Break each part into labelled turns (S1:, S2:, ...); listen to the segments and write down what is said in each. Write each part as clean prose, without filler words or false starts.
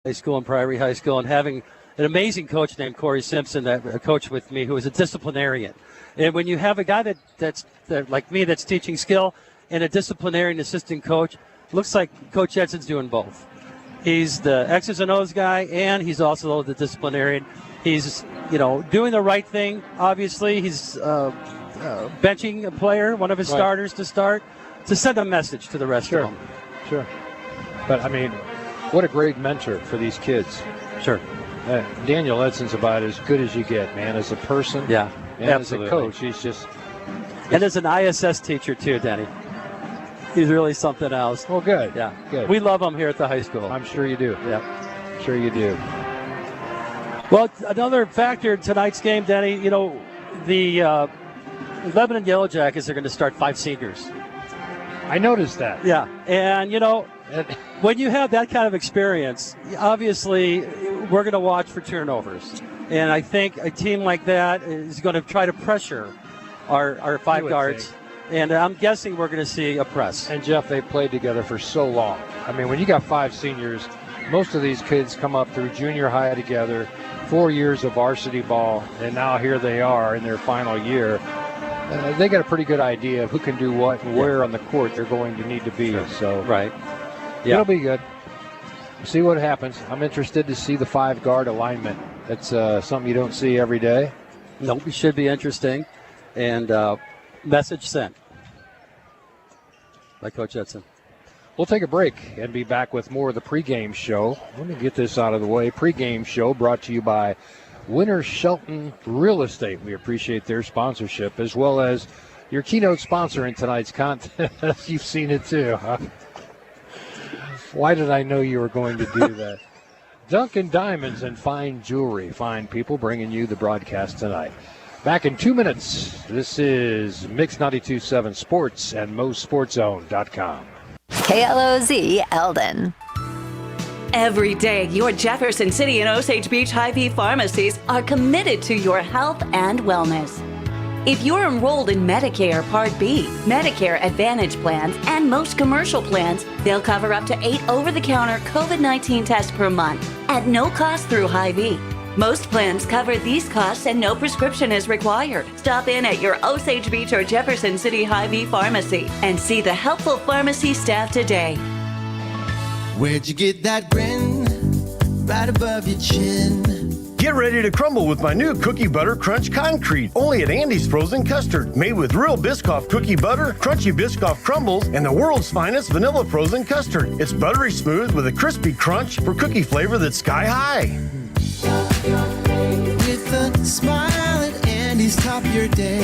S1: high school and Priory High School, and having an amazing coach named Corey Simpson that coached with me, who was a disciplinarian. And when you have a guy that's like me, that's teaching skill, and a disciplinarian assistant coach, looks like Coach Edson's doing both. He's the X's and O's guy, and he's also the disciplinarian. He's, doing the right thing. Obviously, he's benching a player, one of his starters to start, to send a message to the rest of them.
S2: Sure. But, what a great mentor for these kids.
S1: Sure.
S2: Daniel Edson's about as good as you get, man, as a person.
S1: Yeah,
S2: and
S1: absolutely.
S2: as a coach, he's just...
S1: And as an ISS teacher, too, Denny. He's really something else.
S2: Oh, good.
S1: Yeah.
S2: Good.
S1: We love him here at the high school.
S2: I'm sure you do.
S1: Yeah.
S2: Sure you do.
S1: Well, another factor in tonight's game, Denny, the Lebanon Yellow Jackets are going to start 5 seniors.
S2: I noticed that.
S1: Yeah. And, when you have that kind of experience, obviously we're going to watch for turnovers. And I think a team like that is going to try to pressure our 5 guards. And I'm guessing we're going to see a press.
S2: And, Jeff, they played together for so long. When you got 5 seniors, most of these kids come up through junior high together, 4 years of varsity ball, and now here they are in their final year. They got a pretty good idea of who can do what and where on the court they're going to need to be.
S1: Sure.
S2: So
S1: right.
S2: Yeah. It'll be good. See what happens. I'm interested to see the 5-guard alignment. That's something you don't see every day.
S1: Nope, it should be interesting. And message sent by Coach Edson.
S2: We'll take a break and be back with more of the pregame show. Let me get this out of the way. Pregame show brought to you by Winter Shelton Real Estate. We appreciate their sponsorship, as well as your keynote sponsor in tonight's contest. You've seen it too, huh? Why did I know you were going to do that? Duncan Diamonds and Fine Jewelry. Fine people bringing you the broadcast tonight. Back in 2 minutes. This is Mix 92.7 Sports and MoSportsZone.com.
S3: KLOZ Eldon.
S4: Every day, your Jefferson City and Osage Beach Hy-Vee pharmacies are committed to your health and wellness. If you're enrolled in Medicare Part B, Medicare Advantage plans, and most commercial plans, they'll cover up to 8 over-the-counter COVID-19 tests per month at no cost through Hy-Vee. Most plans cover these costs and no prescription is required. Stop in at your Osage Beach or Jefferson City Hy-Vee pharmacy and see the helpful pharmacy staff today.
S5: Where'd you get that grin? Right above your chin.
S6: Get ready to crumble with my new Cookie Butter Crunch Concrete, only at Andy's Frozen Custard. Made with real Biscoff cookie butter, crunchy Biscoff crumbles, and the world's finest vanilla frozen custard. It's buttery smooth with a crispy crunch for cookie flavor that's sky high.
S5: With a smile at Andy's, top your day.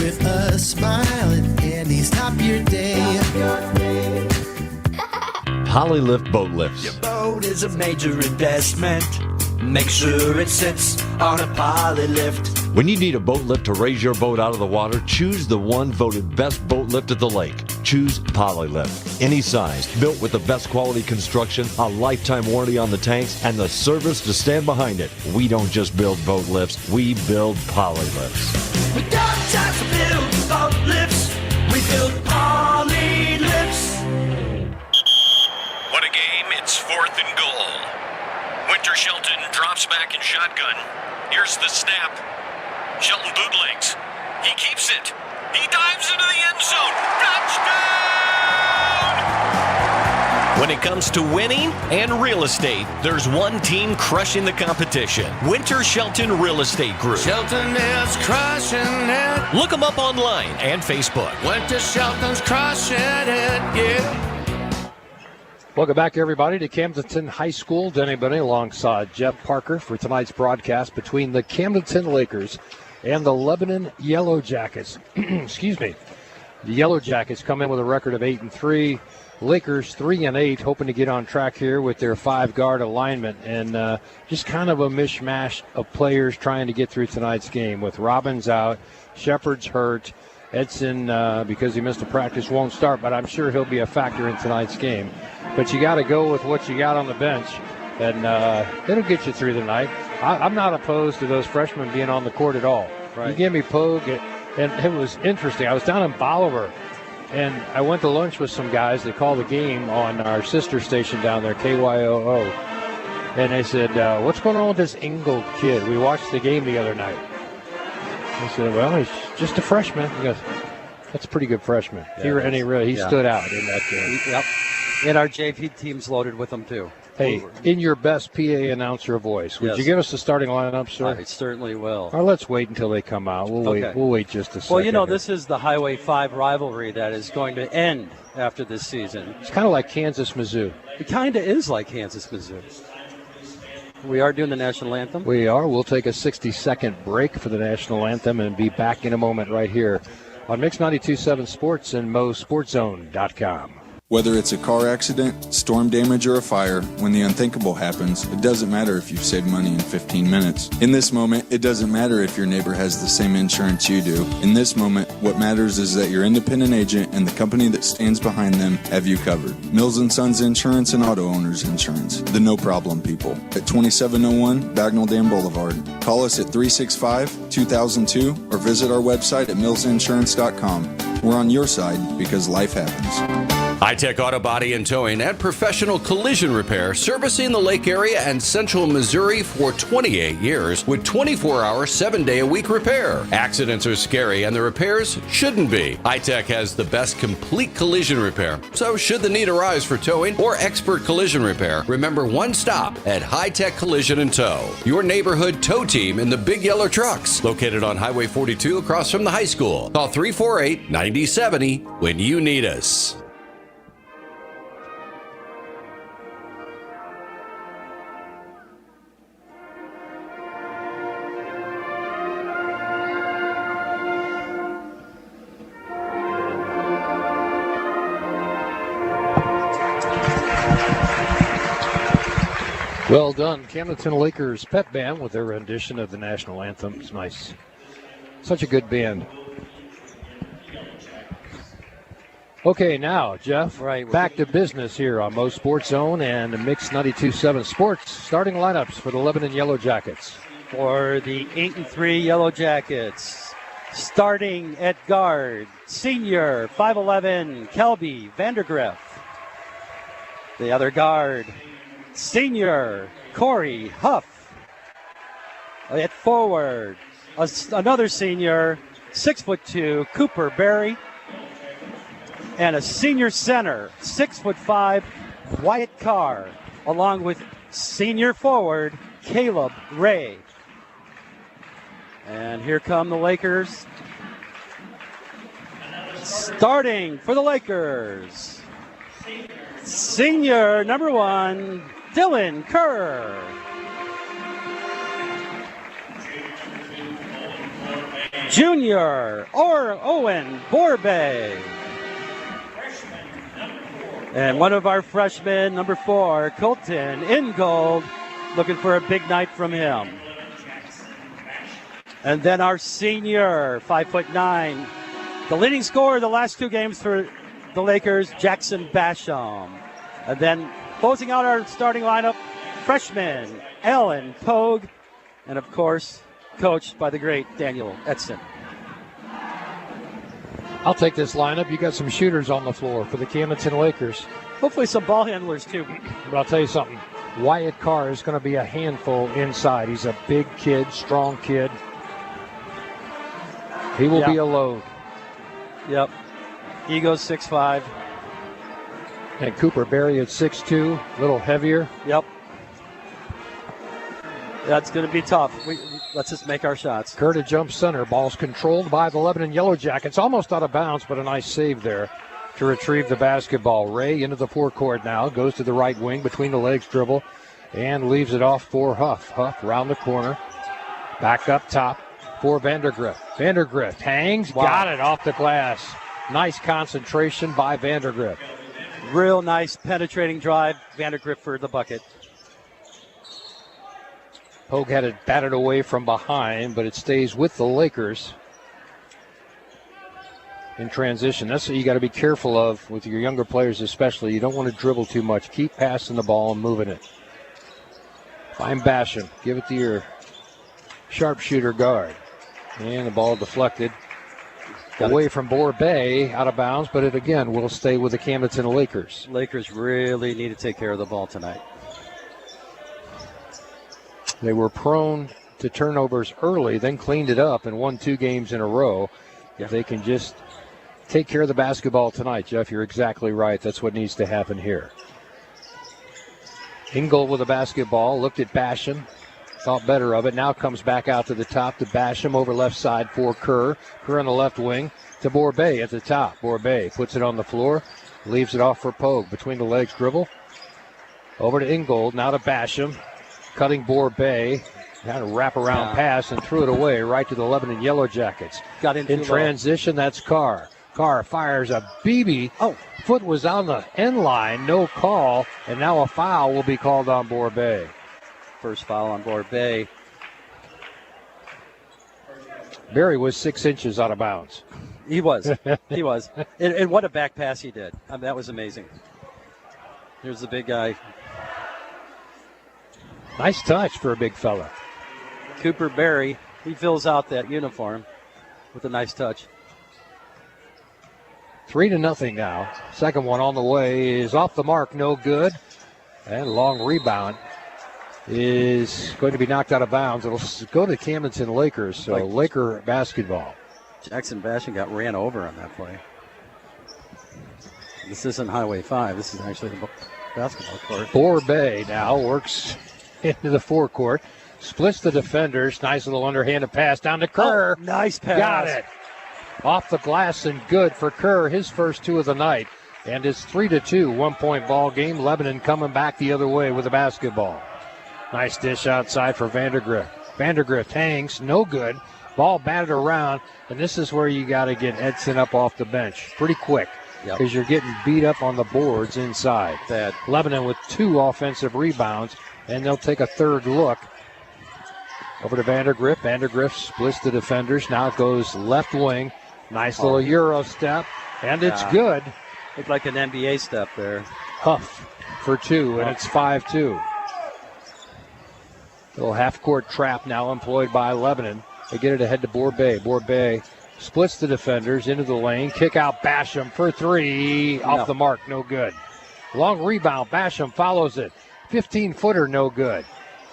S5: With a smile at Andy's, top your day.
S7: Polylift boat lifts.
S8: Your boat is a major investment. Make sure it sits on a Polylift.
S7: When you need a boat lift to raise your boat out of the water, choose the one voted best boat lift at the lake. Choose Polylift. Any size, built with the best quality construction, a lifetime warranty on the tanks, and the service to stand behind it. We don't just build boat lifts, we build Polylifts.
S8: We don't just build boat lifts, we build Polylifts.
S9: What a game, it's 4th and goal. Winter Shelton drops back in shotgun. Here's the snap. Shelton bootlegs. He keeps it. He dives into the end zone. Touchdown! When it comes to winning and real estate, there's one team crushing the competition. Winter Shelton Real Estate Group.
S5: Shelton is crushing it.
S9: Look them up online and Facebook.
S5: Winter Shelton's crushing it, yeah.
S2: Welcome back, everybody, to Camdenton High School. Denny Benny alongside Jeff Parker for tonight's broadcast between the Camdenton Lakers and the Lebanon Yellow Jackets. Excuse me. The Yellow Jackets come in with a record of 8-3. Lakers 3-8, hoping to get on track here with their 5-guard alignment, and just kind of a mishmash of players trying to get through tonight's game with Robbins out, Shepard's hurt, Edson, because he missed a practice, won't start, but I'm sure he'll be a factor in tonight's game. But you got to go with what you got on the bench, and it'll get you through the night. I'm not opposed to those freshmen being on the court at all. Right. You give me Pogue, and it was interesting. I was down in Bolivar And I went to lunch with some guys. They call the game on our sister station down there, KYOO. And they said, what's going on with this Ingold kid? We watched the game the other night. I said, well, he's just a freshman. He goes, that's a pretty good freshman.
S1: Yeah,
S2: He stood out in that game.
S1: Yep. And our JV team's loaded with them, too.
S2: Hey, in your best PA announcer voice, would you give us the starting lineup, sir?
S1: I certainly will.
S2: Or let's wait until they come out. We'll wait just a second.
S1: Well, you know, this is the Highway 5 rivalry that is going to end after this season.
S2: It's kind of like Kansas-Mizzou.
S1: It kind of is like Kansas-Mizzou. We are doing the national anthem.
S2: We are. We'll take a 60-second break for the national anthem and be back in a moment right here on Mix 92.7 Sports and MoSportsZone.com.
S10: Whether it's a car accident, storm damage, or a fire, when the unthinkable happens, it doesn't matter if you've saved money in 15 minutes. In this moment, it doesn't matter if your neighbor has the same insurance you do. In this moment, what matters is that your independent agent and the company that stands behind them have you covered. Mills & Sons Insurance and Auto Owners Insurance. The no-problem people. At 2701 Bagnell Dam Boulevard. Call us at 365-2002 or visit our website at millsinsurance.com. We're on your side because life happens.
S9: High-Tech Auto Body and Towing and Professional Collision Repair, servicing the Lake area and Central Missouri for 28 years with 24-hour, 7-day-a-week repair. Accidents are scary and the repairs shouldn't be. High-Tech has the best complete collision repair. So should the need arise for towing or expert collision repair, remember one stop at High-Tech Collision and Tow. Your neighborhood tow team in the big yellow trucks. Located on Highway 42 across from the high school. Call 348-9070 when you need us.
S2: Well done, Camdenton Lakers pep band with their rendition of the national anthem. It's nice. Such a good band. Okay, now, Jeff, back to business here on Mo Sports Zone and Mix 92.7 Sports. Starting lineups for the Lebanon Yellow Jackets.
S1: For the 8-3 Yellow Jackets, starting at guard, senior 5'11", Kelby Vandergriff. The other guard, senior Corey Huff. At forward, another senior, 6'2", Cooper Berry. And a senior center, 6'5", Wyatt Carr, along with senior forward, Caleb Ray. And here come the Lakers. Starting for the Lakers, senior number 1, Dylan Kerr. Junior Owen Borbay. And one of our freshmen, number 4, Colton Ingold, looking for a big night from him. And then our senior, 5'9", the leading scorer the last 2 games for the Lakers, Jackson Basham. And then closing out our starting lineup, freshman Alan Pogue, and of course, coached by the great Daniel Edson.
S2: I'll take this lineup. You got some shooters on the floor for the Camdenton Lakers.
S1: Hopefully some ball handlers, too.
S2: But I'll tell you something. Wyatt Carr is going to be a handful inside. He's a big kid, strong kid. He will be a load.
S1: Yep. He goes 6'5".
S2: And Cooper Berry at 6'2", a little heavier.
S1: Yep. That's going to be tough. Let's just make our shots.
S2: Kerr to jump center. Ball's controlled by the Lebanon Yellow Jackets. Almost out of bounds, but a nice save there to retrieve the basketball. Ray into the forecourt now. Goes to the right wing between the legs dribble and leaves it off for Huff. Huff round the corner. Back up top for Vandergriff. Vandergriff hangs. Wow. Got it off the glass. Nice concentration by Vandergriff.
S1: Real nice penetrating drive. Vandergriff for the bucket.
S2: Pogue had it batted away from behind, but it stays with the Lakers in transition. That's what you got to be careful of with your younger players especially. You don't want to dribble too much. Keep passing the ball and moving it. Find Basham. Give it to your sharpshooter guard. And the ball deflected. away from Borbay, out of bounds, but it again will stay with the Camdenton Lakers.
S1: Lakers really need to take care of the ball tonight.
S2: They were prone to turnovers early, then cleaned it up and won 2 games in a row. If they can just take care of the basketball tonight, Jeff, you're exactly right. That's what needs to happen here. Ingold with the basketball, looked at Basham, thought better of it. Now comes back out to the top to Basham over left side for Kerr. Kerr on the left wing to Borbay at the top. Borbay puts it on the floor, leaves it off for Pogue. Between the legs dribble. Over to Ingold, now to Basham. Cutting Borbay. Had a wrap-around pass and threw it away right to the Lebanon Yellow Jackets.
S1: Got in
S2: transition, that's Carr. Carr fires a BB. Foot was on the end line, no call, and now a foul will be called on Borbay.
S1: First foul on Borbay.
S2: Barry was 6 inches out of bounds.
S1: He was. He was. And what a back pass he did. I mean, that was amazing. Here's the big guy.
S2: Nice touch for a big fella.
S1: Cooper Berry, he fills out that uniform with a nice touch.
S2: 3-0 now. Second one on the way is off the mark, no good. And long rebound is going to be knocked out of bounds. It'll go to Camdenton Lakers, so Laker basketball.
S1: Jackson Basham got ran over on that play. This isn't Highway 5. This is actually the basketball court.
S2: Borbay now works into the forecourt. Splits the defenders. Nice little underhanded pass down to Kerr.
S1: Oh, nice pass.
S2: Got it. Off the glass and good for Kerr. His first 2 of the night. And it's 3-2. 1-point ball game. Lebanon coming back the other way with the basketball. Nice dish outside for Vandergrift. Vandergrift hangs. No good. Ball batted around. And this is where you got to get Edson up off the bench pretty quick. Because you're getting beat up on the boards inside.
S1: Bad.
S2: Lebanon with 2 offensive rebounds. And they'll take a third look. Over to Vandergrift. Vandergrift splits the defenders. Now it goes left wing. Nice little Euro step. And it's good.
S1: Looked like an NBA step there.
S2: Huff for 2, and it's 5-2. Little half-court trap now employed by Lebanon. They get it ahead to Borbay. Borbay splits the defenders into the lane. Kick out Basham for 3. Off the mark, no good. Long rebound. Basham follows it. 15-footer, no good.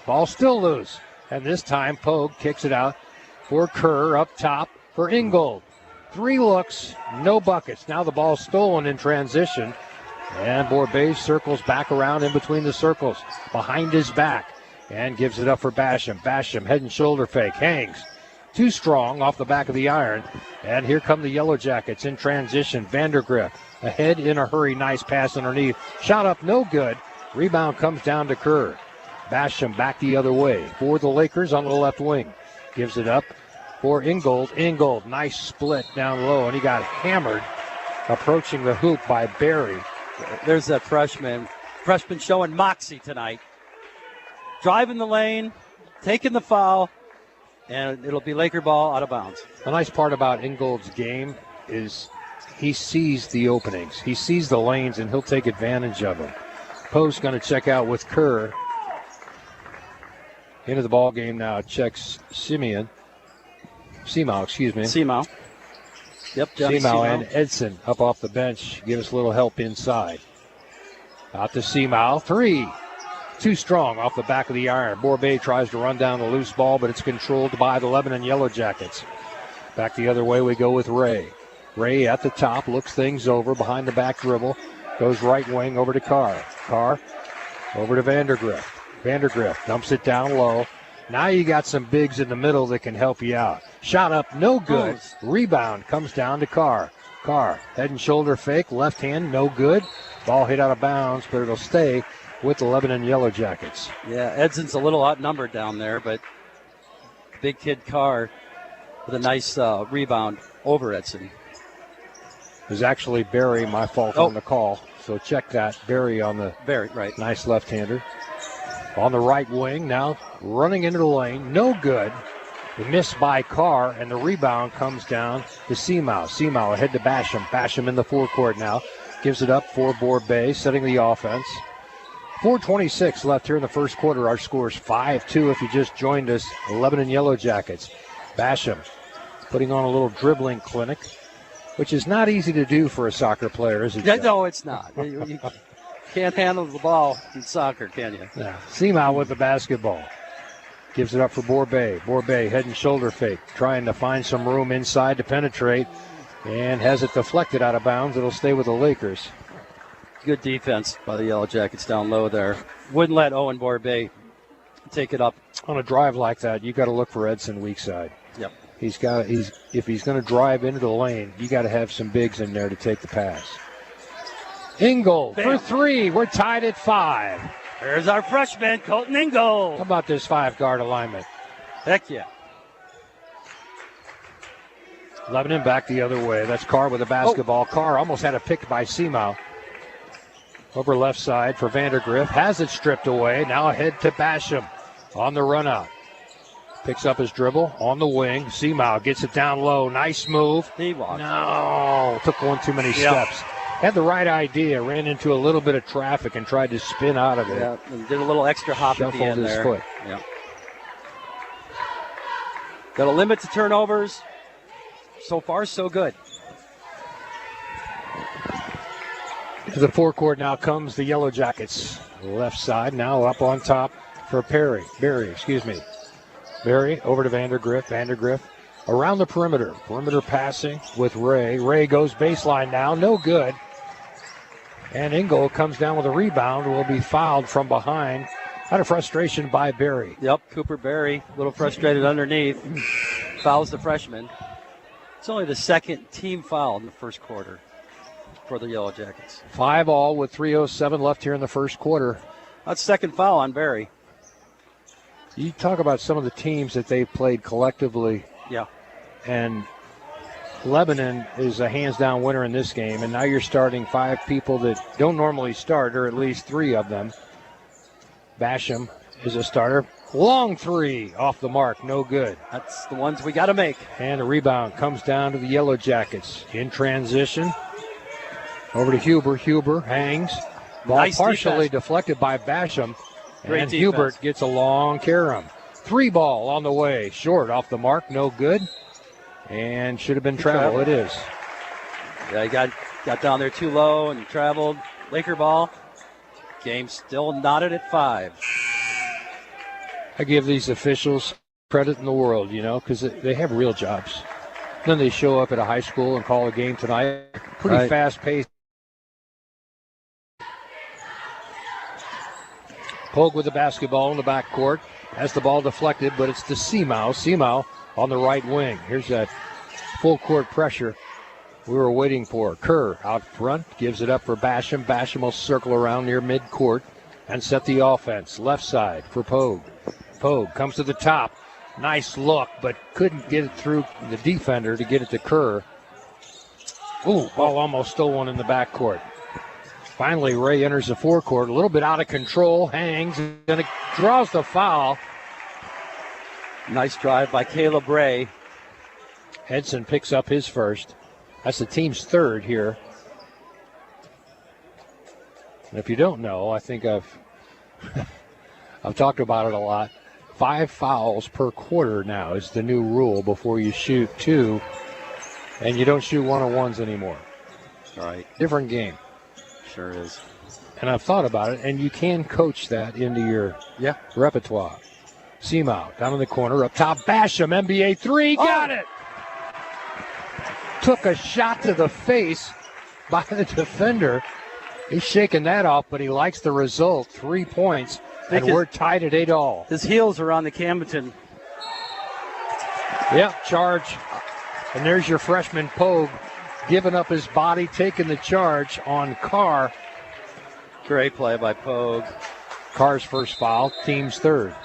S2: Ball still loose. And this time, Pogue kicks it out for Kerr up top for Ingold. 3 looks, no buckets. Now the ball stolen in transition. And Borbay circles back around in between the circles behind his back and gives it up for Basham. Basham, head and shoulder fake, hangs. Too strong off the back of the iron. And here come the Yellow Jackets in transition. Vandergrift ahead in a hurry. Nice pass underneath. Shot up, no good. Rebound comes down to Kerr. Basham back the other way for the Lakers on the left wing. Gives it up for Ingold. Ingold, nice split down low, and he got hammered approaching the hoop by Barry.
S1: There's that freshman showing moxie tonight. Driving the lane, taking the foul, and it'll be Laker ball out of bounds.
S2: The nice part about Ingold's game is he sees the openings. He sees the lanes, and he'll take advantage of them. Post going to check out with Kerr. Into the ball game now. Checks Seamau. Yep, Seamau and Edson up off the bench. Give us a little help inside. Out to Seamau. 3. Too strong off the back of the iron. Borbay tries to run down the loose ball, but it's controlled by the Lebanon Yellow Jackets. Back the other way we go with Ray. Ray at the top, looks things over behind the back dribble. Goes right wing over to Carr. Carr over to Vandergrift. Vandergrift dumps it down low. Now you got some bigs in the middle that can help you out. Shot up, no good. Rebound comes down to Carr. Carr, head and shoulder fake, left hand, no good. Ball hit out of bounds, but it'll stay with the Lebanon Yellow Jackets.
S1: Yeah, Edson's a little outnumbered down there, but big kid Carr with a nice rebound over Edson.
S2: It was actually Barry, my fault on the call. So check that. Barry on the
S1: right.
S2: Nice left-hander. On the right wing now, running into the lane, no good. The miss by Carr, and the rebound comes down to Seamau. Seamau ahead to Basham. Basham in the forecourt now. Gives it up for Borbay, setting the offense. 4:26 left here in the first quarter. Our score is 5-2 if you just joined us. Lebanon Yellow Jackets. Basham putting on a little dribbling clinic. which is not easy to do for a soccer player, is it?
S1: No, it's not. You can't handle the ball in soccer, can you?
S2: Yeah. Seamow with the basketball. Gives it up for Borbet. Borbet head and shoulder fake, trying to find some room inside to penetrate, and has it deflected out of bounds. It'll stay with the Lakers.
S1: Good defense by the Yellow Jackets down low there. Wouldn't let Owen Borbet take it up.
S2: On a drive like that, you got to look for Edson weak side.
S1: Yep.
S2: If he's going to drive into the lane, you got to have some bigs in there to take the pass. Ingold for 3. We're tied at 5.
S1: There's our freshman, Colton Ingold.
S2: How about this 5-guard alignment?
S1: Heck yeah.
S2: Lebanon back the other way. That's Carr with the basketball. Carr almost had a pick by Seamow. Over left side for Vandergriff. Has it stripped away. Now ahead to Basham on the run out. Picks up his dribble on the wing. Seamow gets it down low. Nice move.
S1: He walked.
S2: No. Took one too many steps. Had the right idea. Ran into a little bit of traffic and tried to spin out of it.
S1: Yeah, and did a little extra hop at the end
S2: his
S1: there.
S2: Foot.
S1: Yeah. Got a limit to turnovers. So far, so good.
S2: To the forecourt now comes the Yellow Jackets. Left side now up on top for Barry, Barry over to Vandergriff. Vandergriff around the perimeter. Perimeter passing with Ray. Ray goes baseline now. No good. And Ingold comes down with a rebound. Will be fouled from behind. Out of frustration by Barry.
S1: Yep, Cooper Barry, a little frustrated underneath. Fouls the freshman. It's only the second team foul in the first quarter for the Yellow Jackets.
S2: 5-all with 3:07 left here in the first quarter.
S1: That's second foul on Barry.
S2: You talk about some of the teams that they've played collectively.
S1: Yeah.
S2: And Lebanon is a hands-down winner in this game, and now you're starting 5 people that don't normally start, or at least 3 of them. Basham is a starter. Long 3 off the mark, no good.
S1: That's the ones we got to make.
S2: And the rebound comes down to the Yellow Jackets. In transition, over to Huber. Huber hangs. Ball
S1: nice
S2: partially
S1: defense.
S2: Deflected by Basham.
S1: Great
S2: and
S1: defense.
S2: Hubert gets a long carom. 3 ball on the way. Short off the mark, no good. And should have been travel. It is.
S1: Yeah, he got down there too low and traveled. Laker ball. Game still knotted at 5.
S2: I give these officials credit in the world, because they have real jobs. Then they show up at a high school and call a game tonight. Pretty fast-paced. Pogue with the basketball in the backcourt. Has the ball deflected, but it's to Seamow. Seamow on the right wing. Here's that full-court pressure we were waiting for. Kerr out front, gives it up for Basham. Basham will circle around near midcourt and set the offense. Left side for Pogue. Pogue comes to the top. Nice look, but couldn't get it through the defender to get it to Kerr. Ooh, ball almost stolen in the backcourt. Finally, Ray enters the forecourt, a little bit out of control, hangs, and it draws the foul.
S1: Nice drive by Caleb Ray.
S2: Edson picks up his first. That's the team's third here. And if you don't know, I think I've talked about it a lot. 5 fouls per quarter now is the new rule before you shoot 2, and you don't shoot one-on-ones anymore.
S1: All right.
S2: Different game.
S1: Sure is.
S2: And I've thought about it, and you can coach that into your repertoire. Seamow down in the corner, up top, Basham, NBA 3, got it! Took a shot to the face by the defender. He's shaking that off, but he likes the result. 3 points. And we're tied at 8-all.
S1: His heels are on the Camdenton.
S2: Yep, charge. And there's your freshman Pogue giving up his body, taking the charge on Carr.
S1: Great play by Pogue.
S2: Carr's first foul, team's third.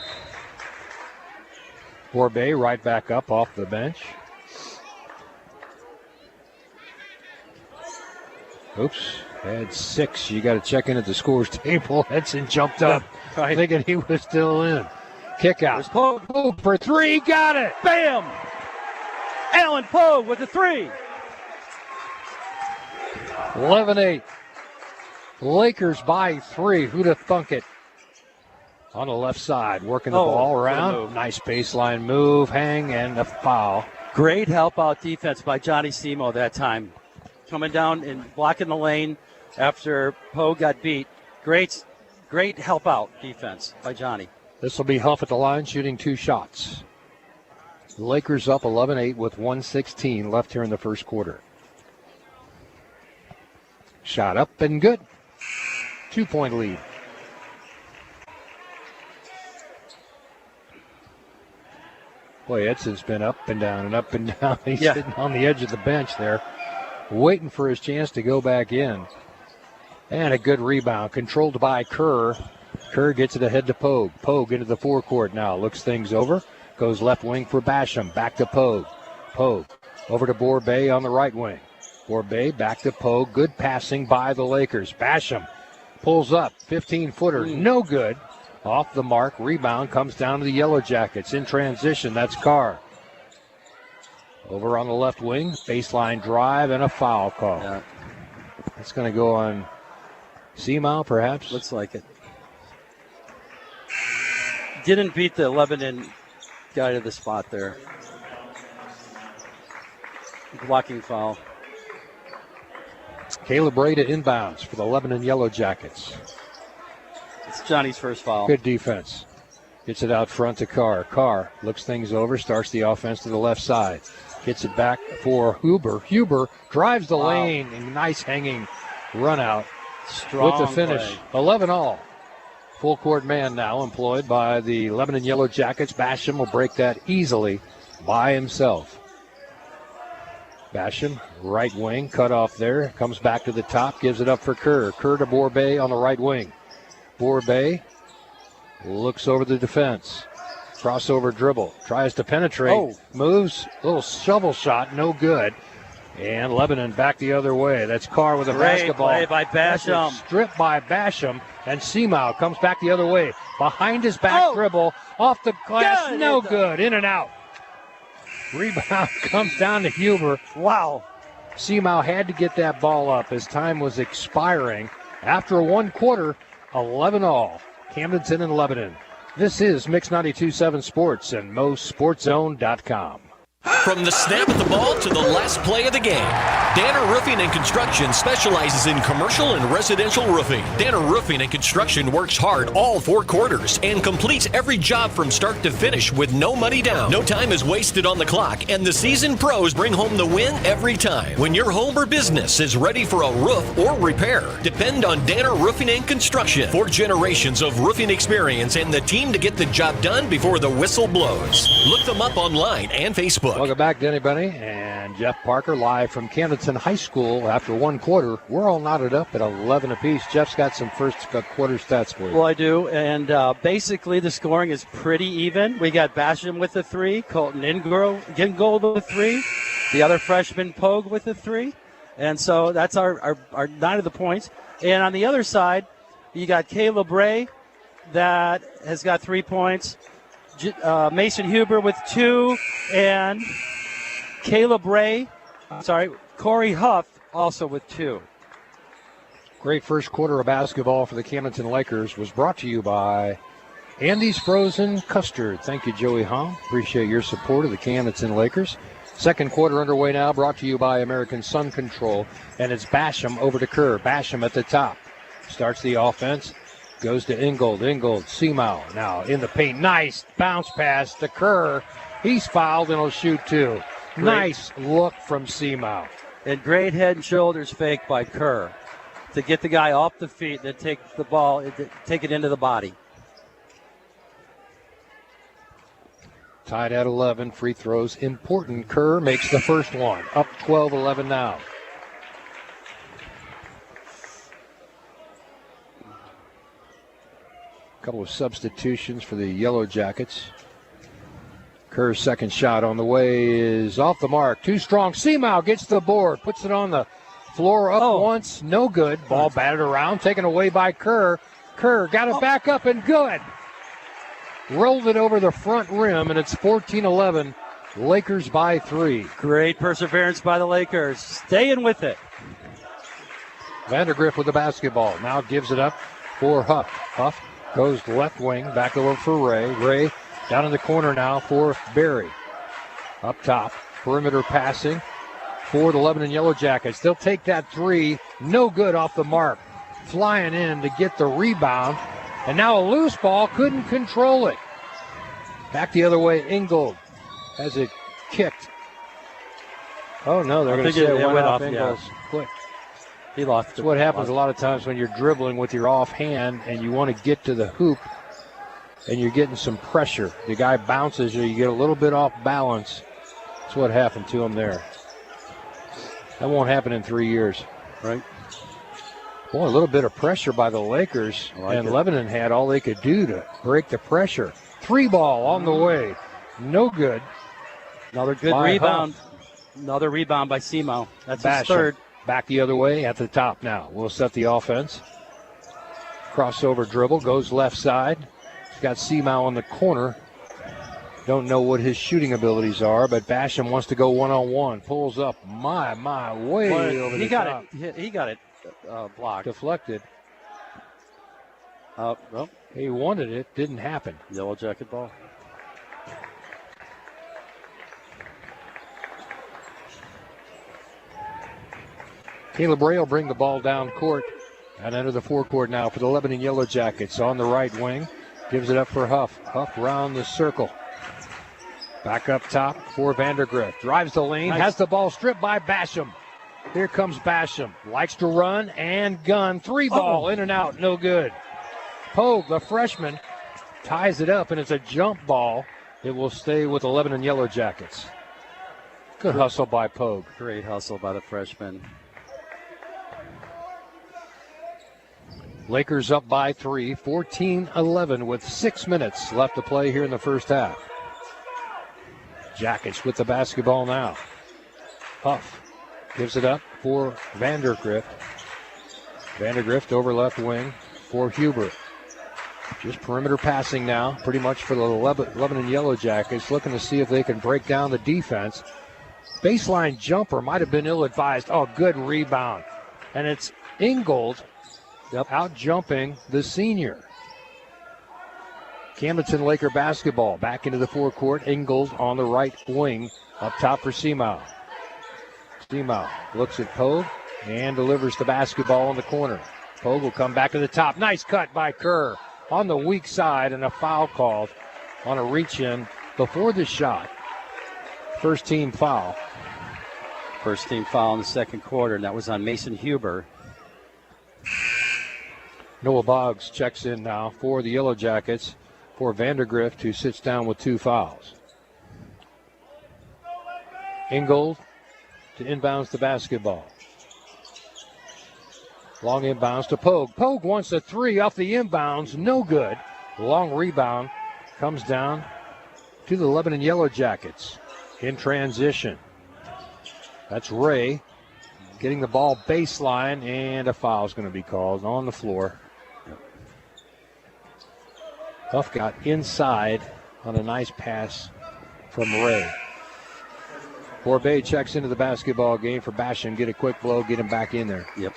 S2: Borbet right back up off the bench. Oops, had 6. You got to check in at the scores table. Edson jumped up.
S1: Right.
S2: Thinking he was still in. Kick out. Pogue for 3. Got it.
S1: Bam! Alan Pogue with the 3.
S2: 11-8. Lakers by 3. Who'd have thunk it? On the left side, working the ball around. Nice baseline move, hang, and a foul.
S1: Great help out defense by Johnny Simo that time. coming down and blocking the lane after Poe got beat. Great help out defense by Johnny.
S2: This will be Huff at the line, shooting 2 shots. The Lakers up 11-8 with 1:16 left here in the first quarter. Shot up and good. 2-point lead. Boy, Edson's been up and down and up and down. He's sitting on the edge of the bench there, waiting for his chance to go back in. And a good rebound, controlled by Kerr. Kerr gets it ahead to Pogue. Pogue into the forecourt now, looks things over. Goes left wing for Basham, back to Pogue. Pogue over to Borbay on the right wing. Borbay back to Pogue, good passing by the Lakers. Basham pulls up, 15-footer, no good. Off the mark, rebound comes down to the Yellow Jackets. In transition, that's Carr. Over on the left wing, baseline drive and a foul call.
S1: Yeah.
S2: It's going to go on Seamow, perhaps?
S1: Looks like it. Didn't beat the Lebanon guy to the spot there. Blocking foul.
S2: Caleb Ray to inbounds for the Lebanon Yellow Jackets.
S1: It's Johnny's first foul.
S2: Good defense. Gets it out front to Carr. Carr looks things over, starts the offense to the left side. Gets it back for Huber. Huber drives the lane. Nice hanging run out.
S1: Strong
S2: with the finish.
S1: play.
S2: 11-all. Full court man now employed by the Lebanon Yellow Jackets. Basham will break that easily by himself. Basham, right wing, cut off there. Comes back to the top, gives it up for Kerr. Kerr to Borbay on the right wing. Borbay looks over the defense. Crossover dribble. Tries to penetrate. Moves. Little shovel shot. No good. And Lebanon back the other way. That's Carr with a basketball.
S1: Play by Basham.
S2: Stripped by Basham. And Seamow comes back the other way. Behind his back dribble. Off the glass.
S1: Good.
S2: No good. In and out. Rebound comes down to Huber.
S1: Wow.
S2: Seamow had to get that ball up. His time was expiring. After one quarter, 11-all. Camdenton and Lebanon. This is Mix 92.7 Sports and MoSportsZone.com.
S9: From the snap of the ball to the last play of the game, Danner Roofing and Construction specializes in commercial and residential roofing. Danner Roofing and Construction works hard all 4 quarters and completes every job from start to finish with no money down. No time is wasted on the clock, and the seasoned pros bring home the win every time. When your home or business is ready for a roof or repair, depend on Danner Roofing and Construction. 4 generations of roofing experience and the team to get the job done before the whistle blows. Look them up online and Facebook.
S2: Welcome back, Denny Benny and Jeff Parker, live from Camdenton High School after one quarter. We're all knotted up at 11 apiece. Jeff's got some first quarter stats for you.
S1: Well, I do, and basically the scoring is pretty even. We got Basham with a 3, Colton Gingold with a 3, the other freshman Pogue with a 3, and so that's our 9 of the points. And on the other side, you got Caleb Ray that has got 3 points. Mason Huber with 2, and Corey Huff also with 2.
S2: Great first quarter of basketball for the Camdenton Lakers was brought to you by Andy's Frozen Custard. Thank you, Joey Hom. Appreciate your support of the Camdenton Lakers. Second quarter underway now, brought to you by American Sun Control, and it's Basham over to Kerr. Basham at the top. Starts the offense. Goes to Ingold. Seamow now in the paint. Nice bounce pass to Kerr. He's fouled and will shoot 2.
S1: Great.
S2: Nice look from Seamow.
S1: And great head and shoulders fake by Kerr to get the guy off the feet and then take the ball, take it into the body.
S2: Tied at 11. Free throws important. Kerr makes the first one. Up 12-11 now. Couple of substitutions for the Yellow Jackets. Kerr's second shot on the way is off the mark. Too strong. Seamow gets the board. Puts it on the floor up once. No good. Ball batted around. Taken away by Kerr. Kerr got it back up and good. Rolled it over the front rim, and it's 14-11. Lakers by 3.
S1: Great perseverance by the Lakers. Staying with it.
S2: Vandergriff with the basketball. Now gives it up for Huff. Huff goes left wing, back over for Ray. Ray down in the corner now for Barry. Up top, perimeter passing for the Lebanon Yellow Jackets. They'll take that three. No good off the mark. Flying in to get the rebound. And now a loose ball. Couldn't control it. Back the other way. Ingold has it kicked. Oh, no. They're going to say it went off Ingold's foot.
S1: He lost.
S2: That's what happens a lot of times when you're dribbling with your offhand and you want to get to the hoop and you're getting some pressure. The guy bounces you get a little bit off balance. That's what happened to him there. That won't happen in 3 years.
S1: Right.
S2: Boy, a little bit of pressure by the Lakers, and Lebanon had all they could do to break the pressure. 3 ball on the way. No good.
S1: Another good rebound. Another rebound by Simo. That's his third.
S2: Back the other way at the top now. We'll set the offense. Crossover dribble, goes left side. He's got Simo in the corner. Don't know what his shooting abilities are, but Basham wants to go one-on-one. Pulls up, way over the top.
S1: He got it blocked.
S2: Deflected.
S1: Well,
S2: he wanted it, didn't happen.
S1: Yellow Jacket ball.
S2: Caleb Ray will bring the ball down court and enter the forecourt now for the Lebanon Yellow Jackets on the right wing. Gives it up for Huff. Huff round the circle. Back up top for Vandergrift. Drives the lane. Nice. Has the ball stripped by Basham. Here comes Basham. Likes to run and gun. 3 ball in and out. No good. Pogue, the freshman, ties it up, and it's a jump ball. It will stay with the Lebanon Yellow Jackets. Good hustle by Pogue.
S1: Great hustle by the freshman.
S2: Lakers up by 3, 14-11 with 6 minutes left to play here in the first half. Jackets with the basketball now. Huff gives it up for Vandergrift. Vandergrift over left wing for Huber. Just perimeter passing now, pretty much for the Lebanon Yellow Jackets, looking to see if they can break down the defense. Baseline jumper might have been ill-advised. Oh, good rebound. And it's Ingold out jumping the senior. Camdenton Laker basketball back into the forecourt. Ingold on the right wing, up top for Seamow. Seamow looks at Pogue and delivers the basketball in the corner. Pogue will come back to the top. Nice cut by Kerr on the weak side, and a foul called on a reach-in before the shot. First team foul.
S1: First team foul in the second quarter, and that was on Mason Huber.
S2: Noah Boggs checks in now for the Yellow Jackets for Vandergrift, who sits down with 2 fouls. Ingold to inbounds the basketball. Long inbounds to Pogue. Pogue wants a 3 off the inbounds. No good. Long rebound comes down to the Lebanon Yellow Jackets in transition. That's Ray getting the ball baseline, and a foul is going to be called on the floor. Huff got inside on a nice pass from Ray. Borbay checks into the basketball game for Basham. Get a quick blow, get him back in there.
S1: Yep.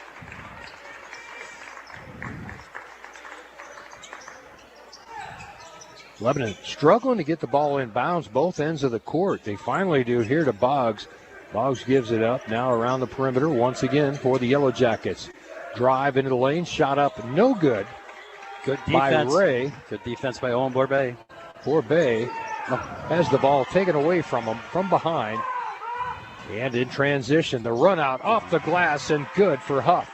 S2: Lebanon struggling to get the ball in bounds both ends of the court. They finally do here to Boggs. Boggs gives it up now around the perimeter once again for the Yellow Jackets. Drive into the lane, shot up, no good.
S1: Good defense
S2: by Ray.
S1: Good defense by Owen Borbay.
S2: Borbay has the ball taken away from him from behind. And in transition, the run out off the glass, and good for Huff.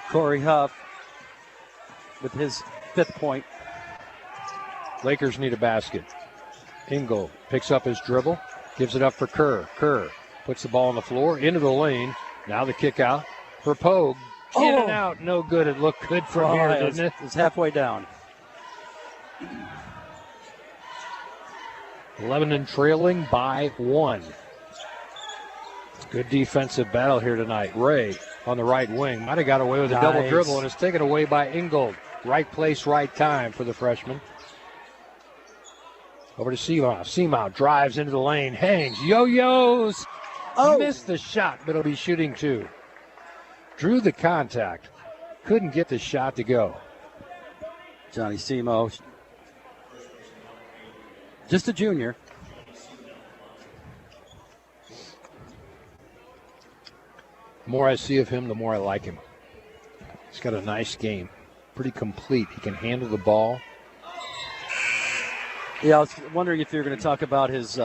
S1: Corey Huff with his 5th point.
S2: Lakers need a basket. Ingold picks up his dribble, gives it up for Kerr. Kerr puts the ball on the floor, into the lane. Now the kick out for Pogue. In and out, no good. It looked good from here, didn't it?
S1: It's halfway down.
S2: Lebanon trailing by 1. Good defensive battle here tonight. Ray on the right wing. Might have got away with a double dribble, and it's taken away by Ingold. Right place, right time for the freshman. Over to Seamow. Seamow drives into the lane, hangs, yo-yos. Missed the shot, but he'll be shooting 2. Drew the contact. Couldn't get the shot to go.
S1: Johnny Seamow. Just a junior.
S2: The more I see of him, the more I like him. He's got a nice game. Pretty complete. He can handle the ball.
S1: Yeah, I was wondering if you were going to talk about his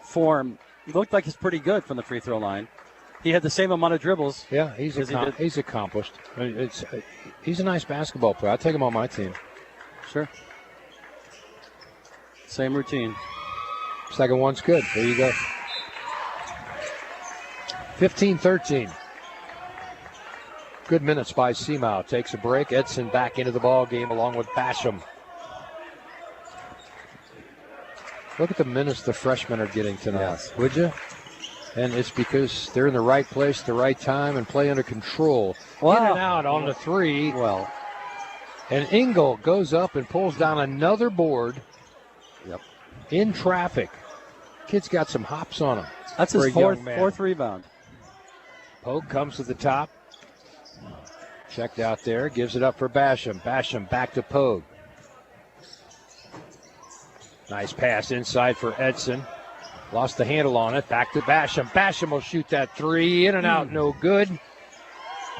S1: form. He looked like he's pretty good from the free throw line. He had the same amount of dribbles.
S2: Yeah, he's accomplished. He's a nice basketball player. I'll take him on my team.
S1: Sure. Same routine.
S2: Second one's good. There you go. 15-13. Good minutes by Seamow. Takes a break. Edson back into the ball game along with Basham. Look at the minutes the freshmen are getting tonight.
S1: Yes.
S2: Would you? And it's because they're in the right place, the right time, and play under control.
S1: Wow.
S2: In and out on the three.
S1: Well.
S2: And Engel goes up and pulls down another board.
S1: Yep.
S2: In traffic. Kid's got some hops on him.
S1: That's his fourth rebound.
S2: Pogue comes to the top. Checked out there. Gives it up for Basham. Basham back to Pogue. Nice pass inside for Edson. Lost the handle on it. Back to Basham. Basham will shoot that three. In and out, no good.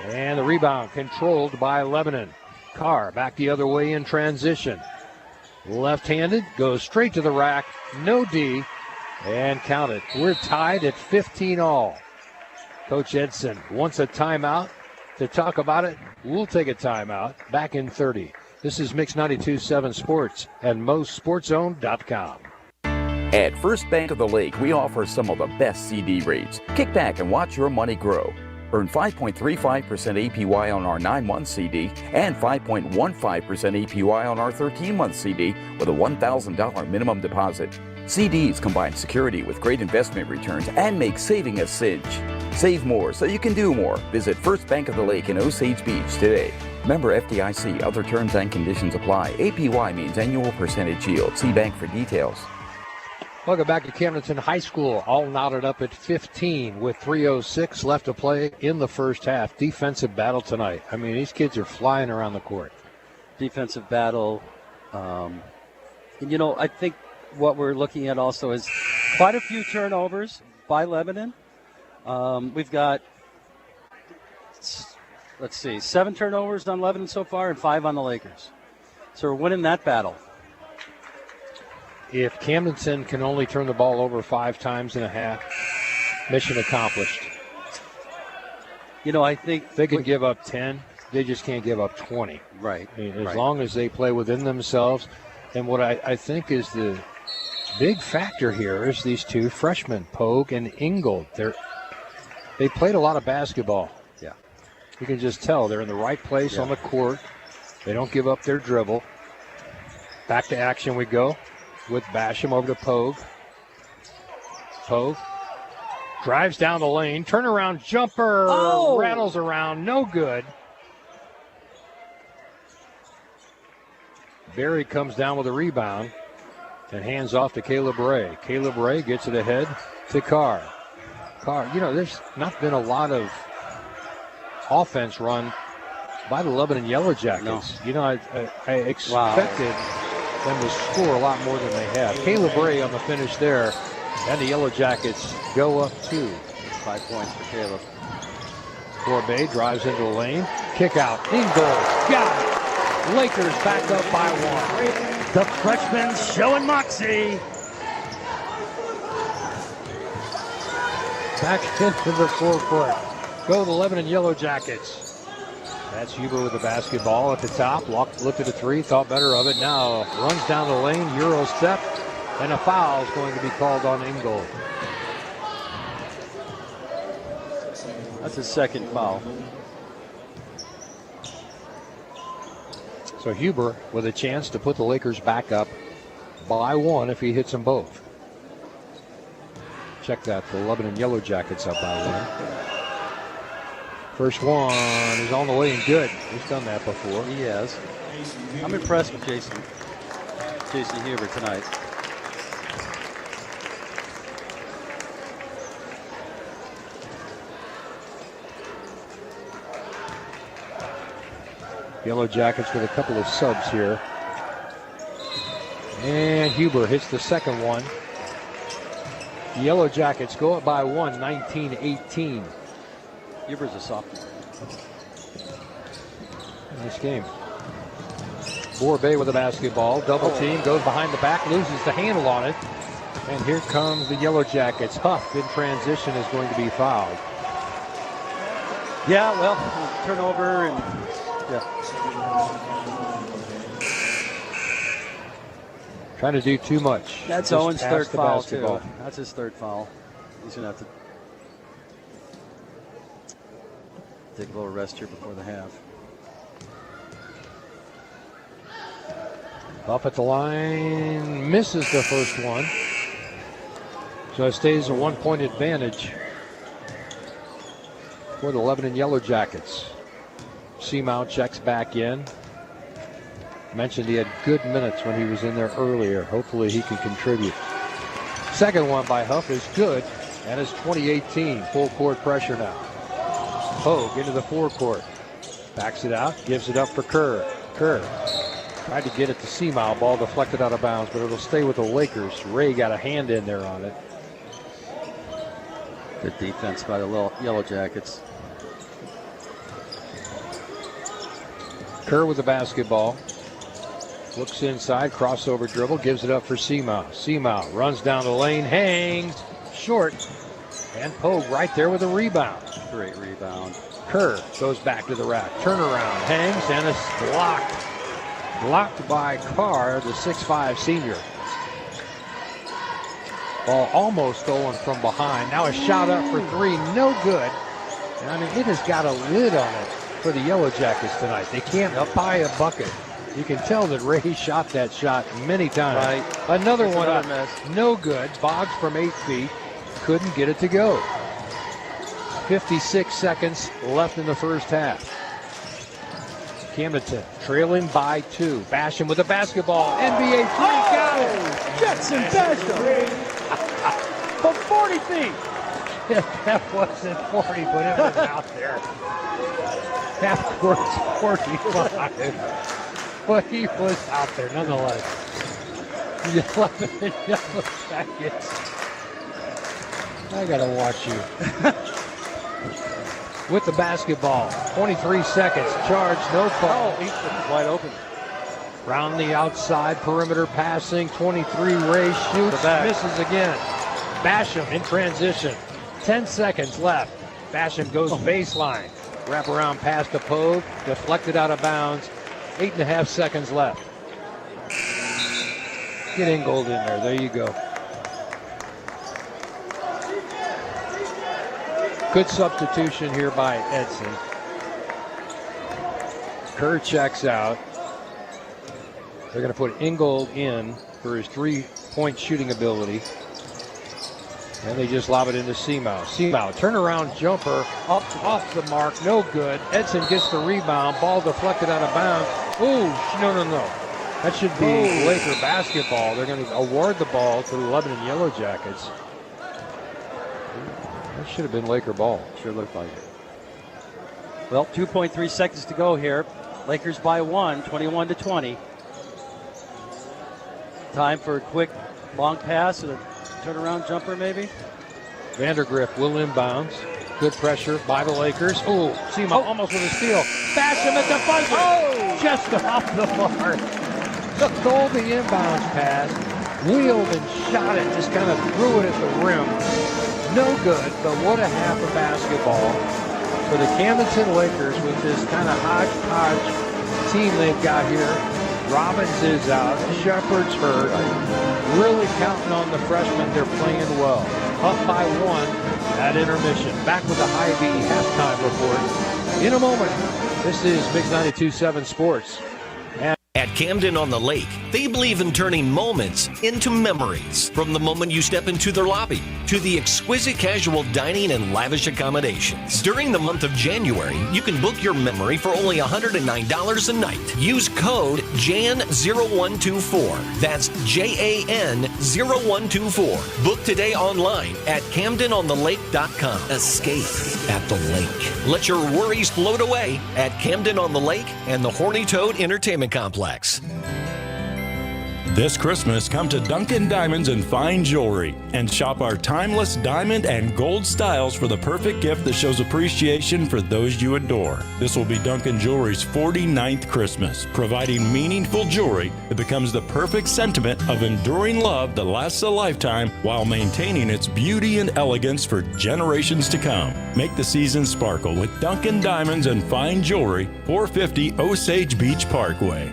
S2: And the rebound controlled by Lebanon. Carr back the other way in transition. Left-handed, goes straight to the rack. No D. And count it. We're tied at 15 all. Coach Edson wants a timeout. To talk about it, we'll take a timeout. Back in 30. This is Mix 92.7 Sports and MoSportsZone.com.
S11: At First Bank of the Lake, we offer some of the best CD rates. Kick back and watch your money grow. Earn 5.35% APY on our 9-month CD and 5.15% APY on our 13-month CD with a $1,000 minimum deposit. CDs combine security with great investment returns and make saving a cinch. Save more so you can do more. Visit First Bank of the Lake in Osage Beach today. Member FDIC. Other terms and conditions apply. APY means annual percentage yield. See bank for details.
S2: Welcome back to Camdenton High School. All knotted up at 15 with 3:06 left to play in the first half. Defensive battle tonight. I mean, these kids are flying around the court.
S1: Defensive battle. I think what we're looking at also is quite a few turnovers by Lebanon. We've got, 7 turnovers on Lebanon so far and 5 on the Lakers. So we're winning that battle.
S2: If Camdenton can only turn the ball over 5 times in a half, mission accomplished.
S1: I think
S2: they can give up 10. They just can't give up 20.
S1: Right.
S2: As long as they play within themselves. And what I think is the big factor here is these 2 freshmen, Pogue and Ingold. They played a lot of basketball.
S1: Yeah.
S2: You can just tell they're in the right place on the court. They don't give up their dribble. Back to action we go with Basham over to Pogue. Pogue drives down the lane. Turnaround jumper. Rattles around. No good. Barry comes down with a rebound and hands off to Caleb Ray. Caleb Ray gets it ahead to Carr. Carr, there's not been a lot of offense run by the Lebanon Yellow Jackets. No. I expected them to score a lot more than they have. Caleb Ray on the finish there, and the Yellow Jackets go up 2.
S1: 5 points for Caleb.
S2: Corbet drives into the lane. Kick out. Ingold. Got it. Lakers back up by 1.
S1: The freshman showing moxie.
S2: Back into the forecourt. Go the Lebanon Yellow Jackets. That's Huber with the basketball at the top. Looked at a 3, thought better of it. Now runs down the lane, Euro step, and a foul is going to be called on Ingold.
S1: That's his second foul.
S2: So Huber with a chance to put the Lakers back up by 1 if he hits them both. Check that, the Lebanon Yellow Jackets up by 1. First one is on the way and good. He's done that before.
S1: He has. I'm impressed with Jason Huber tonight.
S2: Yellow Jackets with a couple of subs here. And Huber hits the second one. The Yellow Jackets go up by 1, 19-18.
S1: Huber's a sophomore.
S2: Nice game. Borbay with the basketball. Double team, goes behind the back, loses the handle on it. And here comes the Yellow Jackets. Huff in transition is going to be fouled.
S1: Yeah, well, turnover and
S2: Trying to do too much.
S1: That's
S2: Just
S1: Owen's
S2: pass
S1: third
S2: the
S1: foul,
S2: basketball.
S1: too. That's his third foul. He's going to have to take a little rest here before the half.
S2: Up at the line, misses the first one. So it stays a 1-point advantage for the Lebanon Yellow Jackets. Seamount checks back in. Mentioned he had good minutes when he was in there earlier. Hopefully he can contribute. Second one by Huff is good, and it's 2018. Full court pressure now. Pogue into the forecourt. Backs it out, gives it up for Kerr. Kerr tried to get it to Seamount. Ball deflected out of bounds, but it'll stay with the Lakers. Ray got a hand in there on it.
S1: Good defense by the Yellow Jackets.
S2: Kerr with the basketball. Looks inside, crossover dribble, gives it up for Seamount. Seamount runs down the lane, hangs short, and Pogue right there with a rebound.
S1: Great rebound.
S2: Kerr goes back to the rack, turnaround, hangs, and it's blocked. Blocked by Carr, the 6'5 senior. Ball almost stolen from behind. Now a shot up for three, no good. And I mean, it has got a lid on it for the Yellow Jackets tonight. They can't buy a bucket. You can tell that Ray shot that shot many times.
S1: Right.
S2: Another one up,
S1: miss.
S2: no good. Boggs from 8 feet, couldn't get it to go. 56 seconds left in the first half. Camdenton trailing by 2. Basham with the basketball. NBA 3, got it.
S1: Jetson Basham.
S2: From 40 feet. That wasn't 40, but it was out there. Half court's 45. But he was out there nonetheless. The Lebanon Yellow Jackets. I gotta watch you. With the basketball, 23 seconds, charge, no call.
S1: He's wide open.
S2: Round the outside, perimeter passing, 23, Ray shoots, misses again. Basham in transition, 10 seconds left. Basham goes baseline, wrap around pass to Pogue, deflected out of bounds, 8.5 seconds left. Get Ingold in there, you go. Good substitution here by Edson. Kerr checks out. They're going to put Ingold in for his 3-point shooting ability. And they just lob it into Seamount. Seamount, turnaround jumper, off the mark, no good. Edson gets the rebound, ball deflected out of bounds. Ooh, no. That should be Laker basketball. They're going to award the ball to the Lebanon Yellow Jackets. That should have been Laker ball.
S1: Sure looked like it. Well, 2.3 seconds to go here. Lakers by 1, 21-20. Time for a quick long pass and a turnaround jumper maybe.
S2: Vandergrift will inbounds. Good pressure by the Lakers. Ooh, Seamount almost with a steal. Basham at the buzzer. Just off the mark. Stole the inbounds pass. Wheeled and shot it. Just kind of threw it at the rim. No good, but what a half of basketball for the Camdenton Lakers with this kind of hodgepodge team they've got here. Robbins is out. Shepard's hurt. Really counting on the freshmen. They're playing well. Up by 1 at intermission. Back with the Hy-Vee halftime report in a moment. This is Mix 92.7 Sports.
S9: At Camden on the Lake, they believe in turning moments into memories. From the moment you step into their lobby to the exquisite casual dining and lavish accommodations. During the month of January, you can book your memory for only $109 a night. Use code JAN0124. That's JAN0124. Book today online at CamdenOnTheLake.com. Escape at the lake. Let your worries float away at Camden on the Lake and the Horny Toad Entertainment Complex.
S12: This Christmas, come to Duncan Diamonds and Fine Jewelry and shop our timeless diamond and gold styles for the perfect gift that shows appreciation for those you adore. This will be Duncan Jewelry's 49th Christmas, providing meaningful jewelry that becomes the perfect sentiment of enduring love that lasts a lifetime while maintaining its beauty and elegance for generations to come. Make the season sparkle with Duncan Diamonds and Fine Jewelry, 450 Osage Beach Parkway.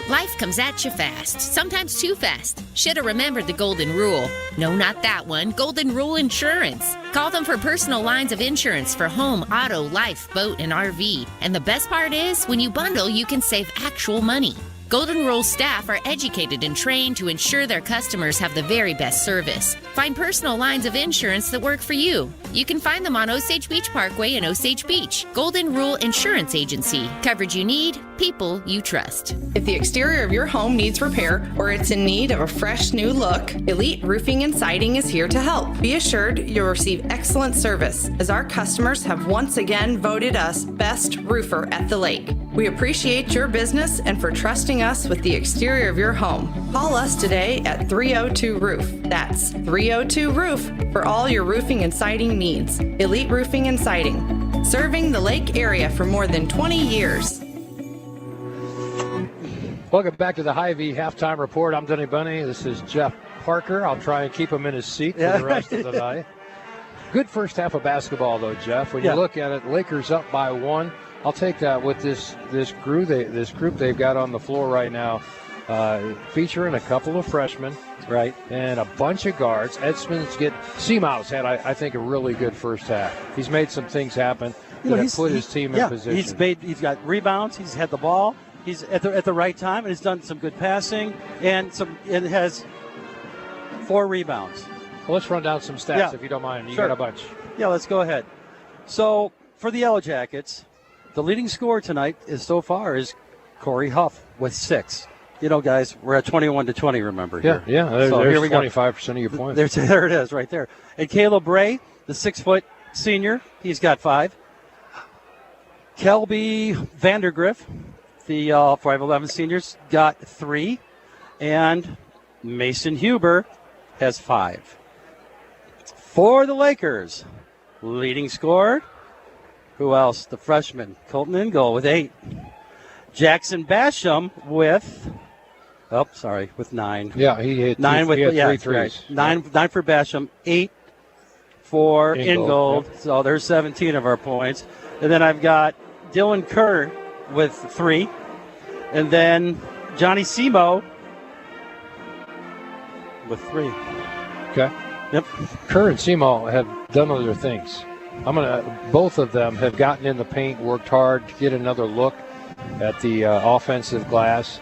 S13: Life comes at you fast, sometimes too fast. Should have remembered the golden rule. No, not that one. Golden Rule Insurance. Call them for personal lines of insurance for home, auto, life, boat, and RV. And the best part is, when you bundle, you can save actual money. Golden Rule staff are educated and trained to ensure their customers have the very best service. Find personal lines of insurance that work for you. You can find them on Osage Beach Parkway in Osage Beach. Golden Rule Insurance Agency. Coverage you need, people you trust.
S14: If the exterior of your home needs repair or it's in need of a fresh new look, Elite Roofing and Siding is here to help. Be assured you'll receive excellent service, as our customers have once again voted us best roofer at the lake. We appreciate your business and for trusting us with the exterior of your home. Call us today at 302-ROOF. That's 302-ROOF for all your roofing and siding needs. Elite Roofing and Siding, serving the lake area for more than 20 years.
S2: Welcome back to the Hy-Vee Halftime Report. I'm Denny Bunny. This is Jeff Parker. I'll try and keep him in his seat for the rest of the night. Good first half of basketball, though, Jeff. When you look at it, Lakers up by 1. I'll take that with this group they've got on the floor right now, featuring a couple of freshmen, right, and a bunch of guards. Seamouse had, I think, a really good first half. He's made some things happen that have put his team in position.
S1: He's got rebounds. He's had the ball. He's at the right time, and he's done some good passing and has 4 rebounds.
S2: Well, let's run down some stats if you don't mind. You got a bunch.
S1: Yeah, let's go ahead. So for the Yellow Jackets, the leading scorer tonight is Corey Huff with 6. You know, guys, we're at 21-20. Remember here.
S2: Yeah. There's 25% of your points.
S1: There it is, right there. And Caleb Bray, the 6-foot senior, he's got 5. Kelby Vandergriff, the 5'11" seniors, got 3, and Mason Huber has 5. For the Lakers, leading scorer, who else? The freshman, Colton Ingle with 8. Jackson Basham with 9.
S2: Yeah, he hit
S1: 9 with
S2: 3 threes.
S1: Right. 9 for Basham, 8 for Ingold. Yep. So there's 17 of our points. And then I've got Dylan Kerr with 3. And then Johnny Simo with 3.
S2: Okay.
S1: Yep.
S2: Kerr and Simo have done other things. Both of them have gotten in the paint, worked hard to get another look at the offensive glass.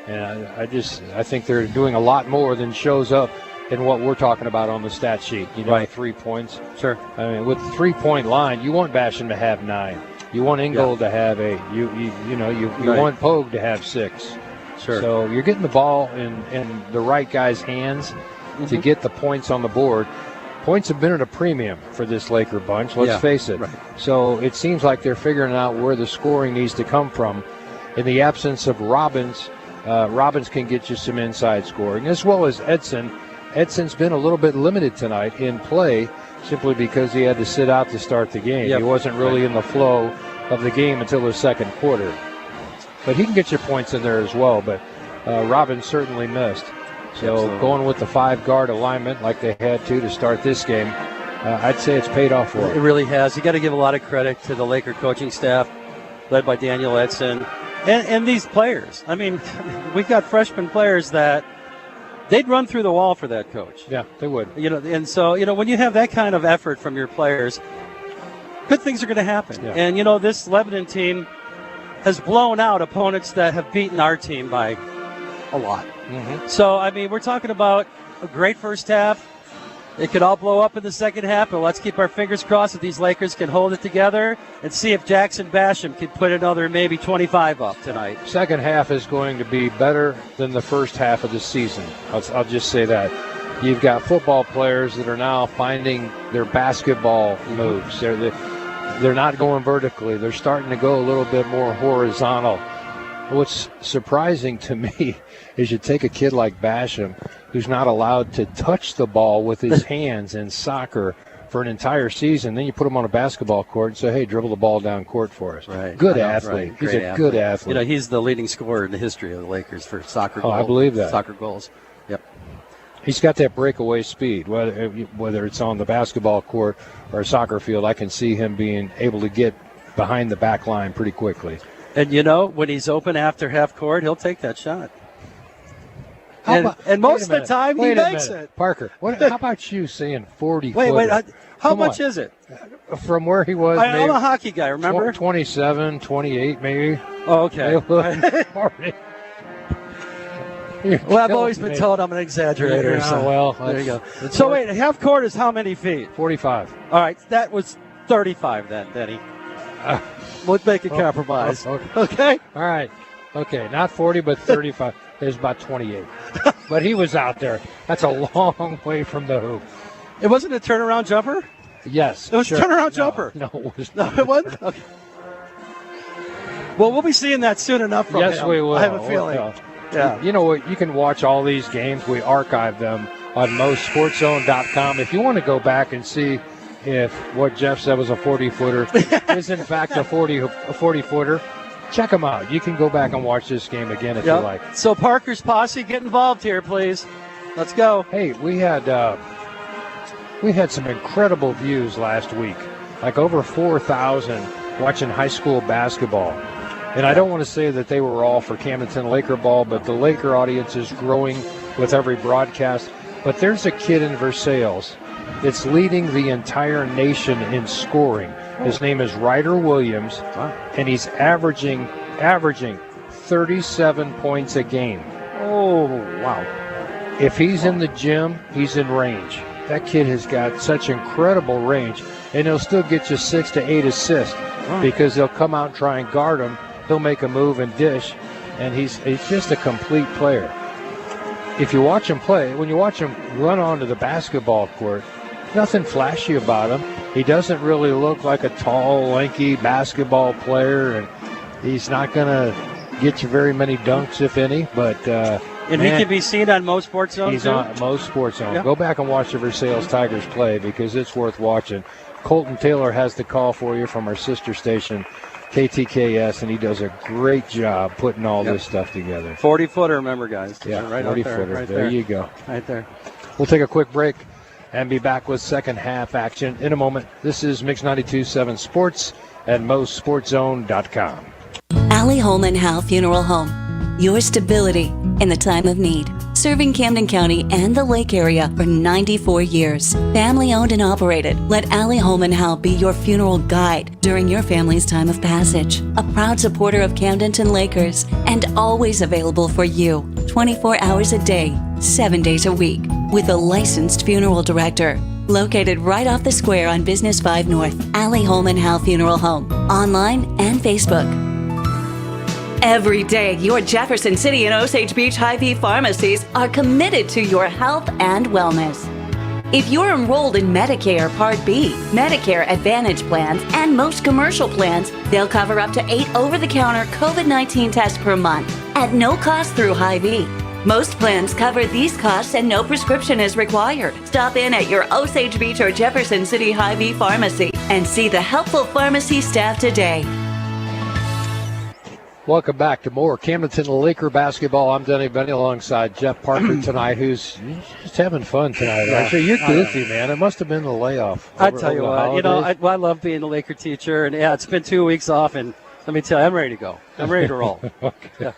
S2: And I think they're doing a lot more than shows up in what we're talking about on the stat sheet. 3 points.
S1: Sure.
S2: I mean, with the 3-point line, you want Basham to have 9. You want Ingold to have 8. You want Pogue to have 6.
S1: Sure.
S2: So you're getting the ball in the right guy's hands to get the points on the board. Points have been at a premium for this Laker bunch, let's face it.
S1: Right.
S2: So it seems like they're figuring out where the scoring needs to come from. In the absence of Robbins, Robbins can get you some inside scoring, as well as Edson. Edson's been a little bit limited tonight in play simply because he had to sit out to start the game. He wasn't really in the flow of the game until the second quarter. But he can get you points in there as well, but Robbins certainly missed. So going with the 5-guard alignment like they had to start this game, I'd say it's paid off for them.
S1: It really has. You got to give a lot of credit to the Laker coaching staff, led by Daniel Edson, and these players. I mean, we've got freshman players that they'd run through the wall for that coach.
S2: Yeah, they would.
S1: And so when you have that kind of effort from your players, good things are going to happen. Yeah. And this Lebanon team has blown out opponents that have beaten our team by a lot. Mm-hmm. So, I mean, we're talking about a great first half. It could all blow up in the second half, but let's keep our fingers crossed that these Lakers can hold it together and see if Jackson Basham can put another maybe 25 up tonight.
S2: Second half is going to be better than the first half of the season. I'll just say that. You've got football players that are now finding their basketball moves. They're not going vertically. They're starting to go a little bit more horizontal. What's surprising to me is you take a kid like Basham, who's not allowed to touch the ball with his hands in soccer for an entire season, then you put him on a basketball court and say, hey, dribble the ball down court for us.
S1: Right.
S2: Good athlete. He's a good athlete.
S1: You know, he's the leading scorer in the history of the Lakers for soccer goals.
S2: I believe that.
S1: Soccer goals. Yep.
S2: He's got that breakaway speed. Whether it's on the basketball court or a soccer field, I can see him being able to get behind the back line pretty quickly.
S1: And, you know, when he's open after half court, he'll take that shot. And most of the time, he makes it.
S2: Parker, how about you saying 40
S1: Wait, how much is it?
S2: From where he was,
S1: I'm a hockey guy, remember?
S2: 27, 28 maybe.
S1: Oh, okay. Well, I've always been told I'm an exaggerator.
S2: Yeah,
S1: so
S2: well,
S1: there you go. So wait, half court is how many feet?
S2: 45.
S1: All right, that was 35 then, Denny. We'll make a compromise. Okay?
S2: All right. Okay, not 40, but 35. There's about 28. But he was out there. That's a long way from the hoop.
S1: It wasn't a turnaround jumper?
S2: Yes.
S1: It was a turnaround jumper.
S2: No, it was
S1: not. No, it wasn't? Okay. Well, we'll be seeing that soon enough from him.
S2: Yes, we will.
S1: I have a feeling. Yeah.
S2: You know what? You can watch all these games. We archive them on MoSportsZone.com. If you want to go back and see if what Jeff said was a 40-footer is in fact a 40-footer, check them out. You can go back and watch this game again if you like.
S1: So Parker's posse, get involved here, please. Let's go.
S2: Hey, we had some incredible views last week, like over 4,000 watching high school basketball. And I don't want to say that they were all for Camdenton Laker ball, but the Laker audience is growing with every broadcast. But there's a kid in Versailles that's leading the entire nation in scoring. His name is Ryder Williams, and he's averaging 37 points a game.
S1: Oh, wow.
S2: If he's in the gym, he's in range. That kid has got such incredible range, and he'll still get you 6 to 8 assists because they'll come out and try and guard him. He'll make a move and dish, and he's just a complete player. If you watch him play, when you watch him run onto the basketball court, nothing flashy about him. He doesn't really look like a tall, lanky basketball player, and he's not going to get you very many dunks, if any. But
S1: he can be seen on MoSportsZone.
S2: He's on MoSportsZone.
S1: Yep.
S2: Go back and watch the Versailles Tigers play because it's worth watching. Colton Taylor has the call for you from our sister station, KTKS, and he does a great job putting all this stuff together.
S1: 40-footer, remember, guys.
S2: Yeah,
S1: right
S2: 40-footer.
S1: Right
S2: there you go.
S1: Right there.
S2: We'll take a quick break and be back with second half action in a moment. This is Mix 92.7 Sports at MoSportsZone.com.
S4: Allie Holman Howe Funeral Home. Your stability in the time of need. Serving Camden County and the Lake area for 94 years. Family owned and operated. Let Allie Holman Howe be your funeral guide during your family's time of passage. A proud supporter of Camdenton Lakers and always available for you 24 hours a day, 7 days a week with a licensed funeral director. Located right off the square on Business 5 North. Allie Holman Howe Funeral Home. Online and Facebook. Every day, your Jefferson City and Osage Beach Hy-Vee pharmacies are committed to your health and wellness. If you're enrolled in Medicare Part B, Medicare Advantage plans, and most commercial plans, they'll cover up to 8 over-the-counter COVID-19 tests per month at no cost through Hy-Vee. Most plans cover these costs and no prescription is required. Stop in at your Osage Beach or Jefferson City Hy-Vee pharmacy and see the helpful pharmacy staff today.
S2: Welcome back to more Camdenton Laker basketball. I'm Denny Benny alongside Jeff Parker tonight, who's just having fun tonight. Actually, you're goofy, man. It must have been the layoff.
S1: I tell you what, I love being a Laker teacher, and it's been 2 weeks off, and let me tell you, I'm ready to go. I'm ready to roll.
S2: Okay. Yeah.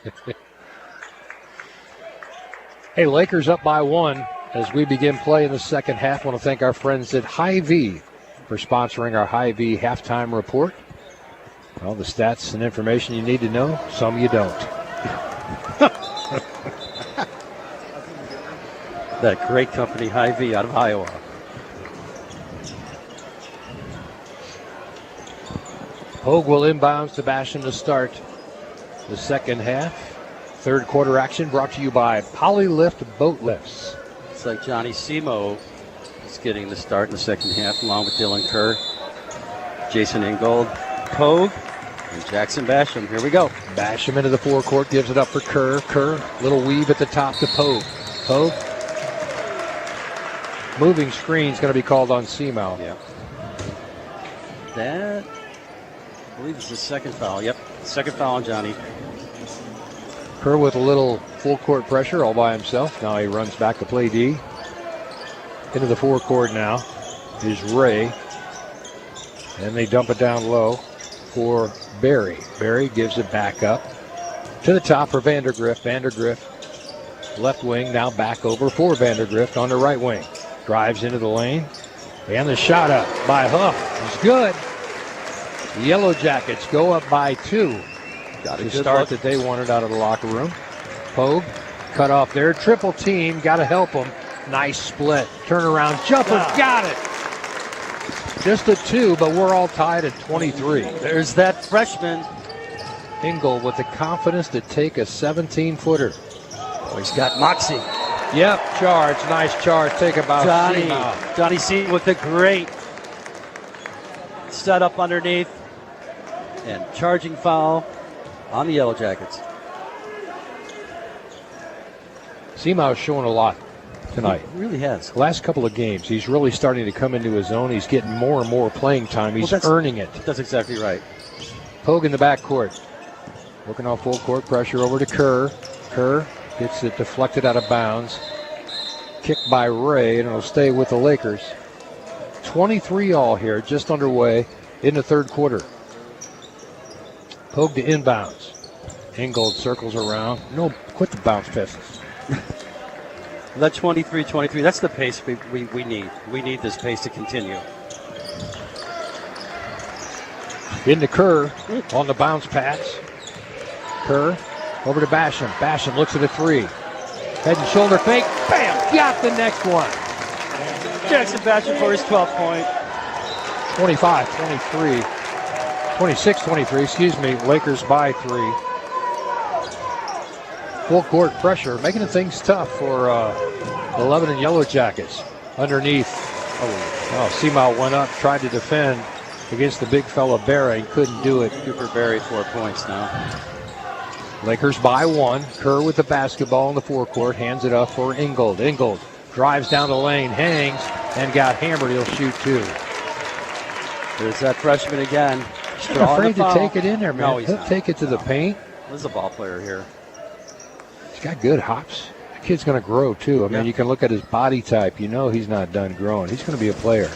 S2: Hey, Lakers up by 1 as we begin play in the second half. I want to thank our friends at Hy-Vee for sponsoring our Hy-Vee halftime report. Well, the stats and information you need to know, some you don't.
S1: That great company, Hy-Vee, out of Iowa.
S2: Hogue will inbounds to Basham to start the second half. Third quarter action brought to you by Polylift Boat Lifts.
S1: It's like Johnny Simo is getting the start in the second half, along with Dylan Kerr, Jason Ingold. Hogue And Jackson Basham, here we go.
S2: Basham into the forecourt, gives it up for Kerr. Kerr, little weave at the top to Pogue. Pogue. Moving screen's going to be called on Seamow.
S1: Yeah. That, I believe, is the second foul. Yep, second foul on Johnny.
S2: Kerr with a little full court pressure all by himself. Now he runs back to play D. Into the forecourt now is Ray. And they dump it down low for Barry. Barry gives it back up to the top for Vandergrift. Vandergrift, left wing, now back over for Vandergrift on the right wing. Drives into the lane. And the shot up by Huff is good. The Yellow Jackets go up by 2.
S1: Got a
S2: the
S1: good
S2: start
S1: look
S2: that they wanted out of the locker room. Pogue cut off there. Triple team. Got to help them. Nice split. Turnaround jumper.
S1: Wow.
S2: Got it. Just a 2, but we're all tied at 23.
S1: There's that freshman.
S2: Engel with the confidence to take a 17-footer.
S1: Oh, he's got moxie.
S2: Yep, charge. Nice charge. Take about Seamow.
S1: Johnny C with a great setup underneath. And charging foul on the Yellow Jackets.
S2: Seamow's showing a lot tonight.
S1: He really has.
S2: Last couple of games, he's really starting to come into his own. He's getting more and more playing time. He's earning it.
S1: That's exactly right.
S2: Pogue in the backcourt. Working off full court pressure over to Kerr. Kerr gets it deflected out of bounds. Kicked by Ray, and it'll stay with the Lakers. 23 all here, just underway in the third quarter. Pogue to inbounds. Ingold circles around. No, quit the bounce passes.
S1: That 23-23, that's the pace we need. We need this pace to continue.
S2: Into Kerr on the bounce pass. Kerr over to Basham. Basham looks at a 3. Head and shoulder fake. Bam! Got the next one.
S1: Jackson Basham for his 12th point.
S2: 25-23. 26-23, excuse me. Lakers by 3. Full court pressure, making things tough for the Lebanon Yellow Jackets. Underneath, Seamow went up, tried to defend against the big fella Barry. Couldn't do it.
S1: Cooper Barry 4 points now.
S2: Lakers by 1. Kerr with the basketball in the forecourt, hands it up for Ingold. Ingold drives down the lane, hangs, and got hammered. He'll shoot 2.
S1: There's that freshman again.
S2: He's not afraid to take it in there, man.
S1: No, he's
S2: He'll
S1: not.
S2: take it to the paint.
S1: There's a ball player here.
S2: He's got good hops. The kid's going to grow, too. I mean, you can look at his body type. You know he's not done growing. He's going to be a player.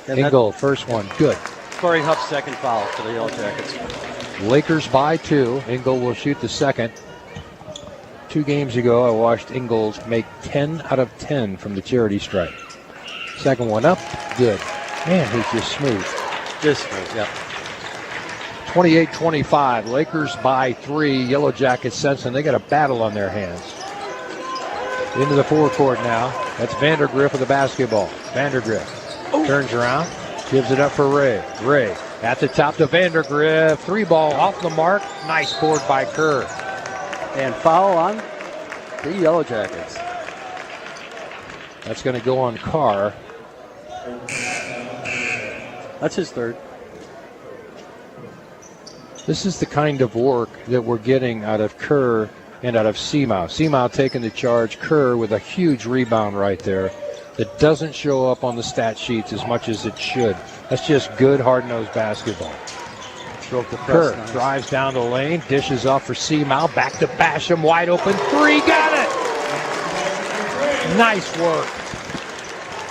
S2: Ingold, first one, good.
S1: Corey Huff's second foul for the Yellow Jackets.
S2: Lakers by 2. Ingold will shoot the second. 2 games ago, I watched Ingold make 10 out of 10 from the charity stripe. Second one up, good. Man, he's just smooth.
S1: Just smooth, yeah.
S2: 28-25. Lakers by 3. Yellow Jackets sensing they got a battle on their hands. Into the forecourt now. That's Vandergrift with the basketball. Vandergrift turns around, gives it up for Ray. Ray at the top to Vandergrift. 3 ball off the mark. Nice board by Kerr.
S1: And foul on the Yellow Jackets.
S2: That's going to go on Carr.
S1: That's his third.
S2: This is the kind of work that we're getting out of Kerr and out of Seamow. Seamow taking the charge. Kerr with a huge rebound right there that doesn't show up on the stat sheets as much as it should. That's just good, hard-nosed basketball. Kerr drives down the lane, dishes off for Seamow. Back to Basham, wide open 3. Got it! Nice work.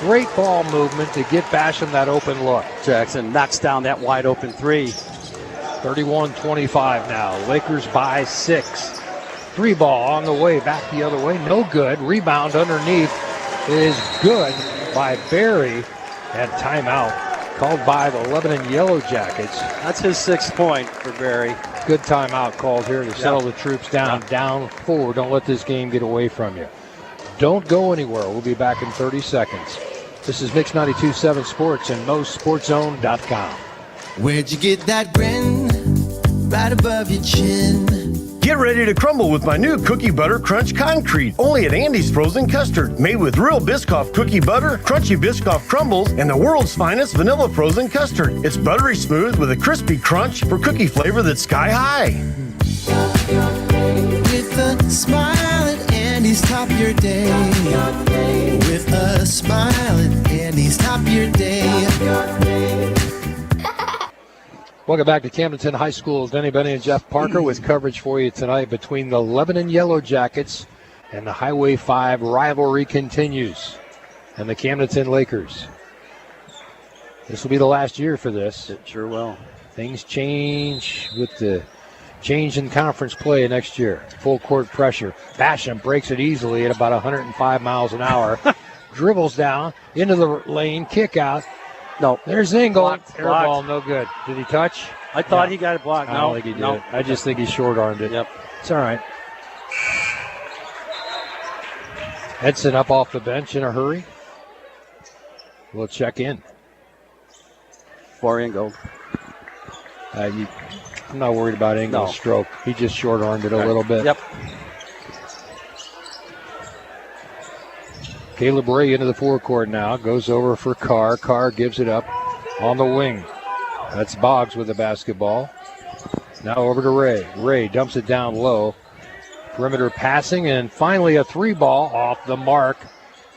S2: Great ball movement to get Basham that open look.
S1: Jackson knocks down that wide open 3.
S2: 31-25 now. Lakers by 6. 3 ball on the way, back the other way. No good. Rebound underneath is good by Barry. And timeout called by the Lebanon Yellow Jackets.
S1: That's his 6th point for Barry.
S2: Good timeout called here to settle the troops down. Down 4. Don't let this game get away from you. Don't go anywhere. We'll be back in 30 seconds. This is Mix 92.7 Sports and MoSportsZone.com.
S5: Where'd you get that grin? Right above your chin.
S6: Get Get ready to crumble with my new Cookie Butter Crunch Concrete, only at Andy's Frozen Custard. Made with real Biscoff cookie butter, crunchy Biscoff crumbles, and the world's finest vanilla frozen custard. It's buttery smooth with a crispy crunch for cookie flavor that's sky high.
S5: With a smile at Andy's, top your day. With a smile at Andy's, top your day.
S2: Welcome back to Camdenton High School. Denny Benny and Jeff Parker with coverage for you tonight between the Lebanon Yellow Jackets and the Highway 5 rivalry continues. And the Camdenton Lakers. This will be the last year for this.
S1: It sure will.
S2: Things change with the change in conference play next year. Full court pressure. Basham breaks it easily at about 105 miles an hour. Dribbles down into the lane, kick out.
S1: No.
S2: There's Engel.
S1: Blocked.
S2: Air ball, no good. Did he touch?
S1: I thought he got it blocked.
S2: I don't think he did. I just think he short-armed it.
S1: Yep.
S2: It's all right. Edson up off the bench in a hurry. We'll check in.
S1: For Engel.
S2: I'm not worried about Engel's stroke. He just short-armed it a little bit.
S1: Yep.
S2: Caleb Ray into the forecourt now. Goes over for Carr. Carr gives it up on the wing. That's Boggs with the basketball. Now over to Ray. Ray dumps it down low. Perimeter passing, and finally a three ball off the mark.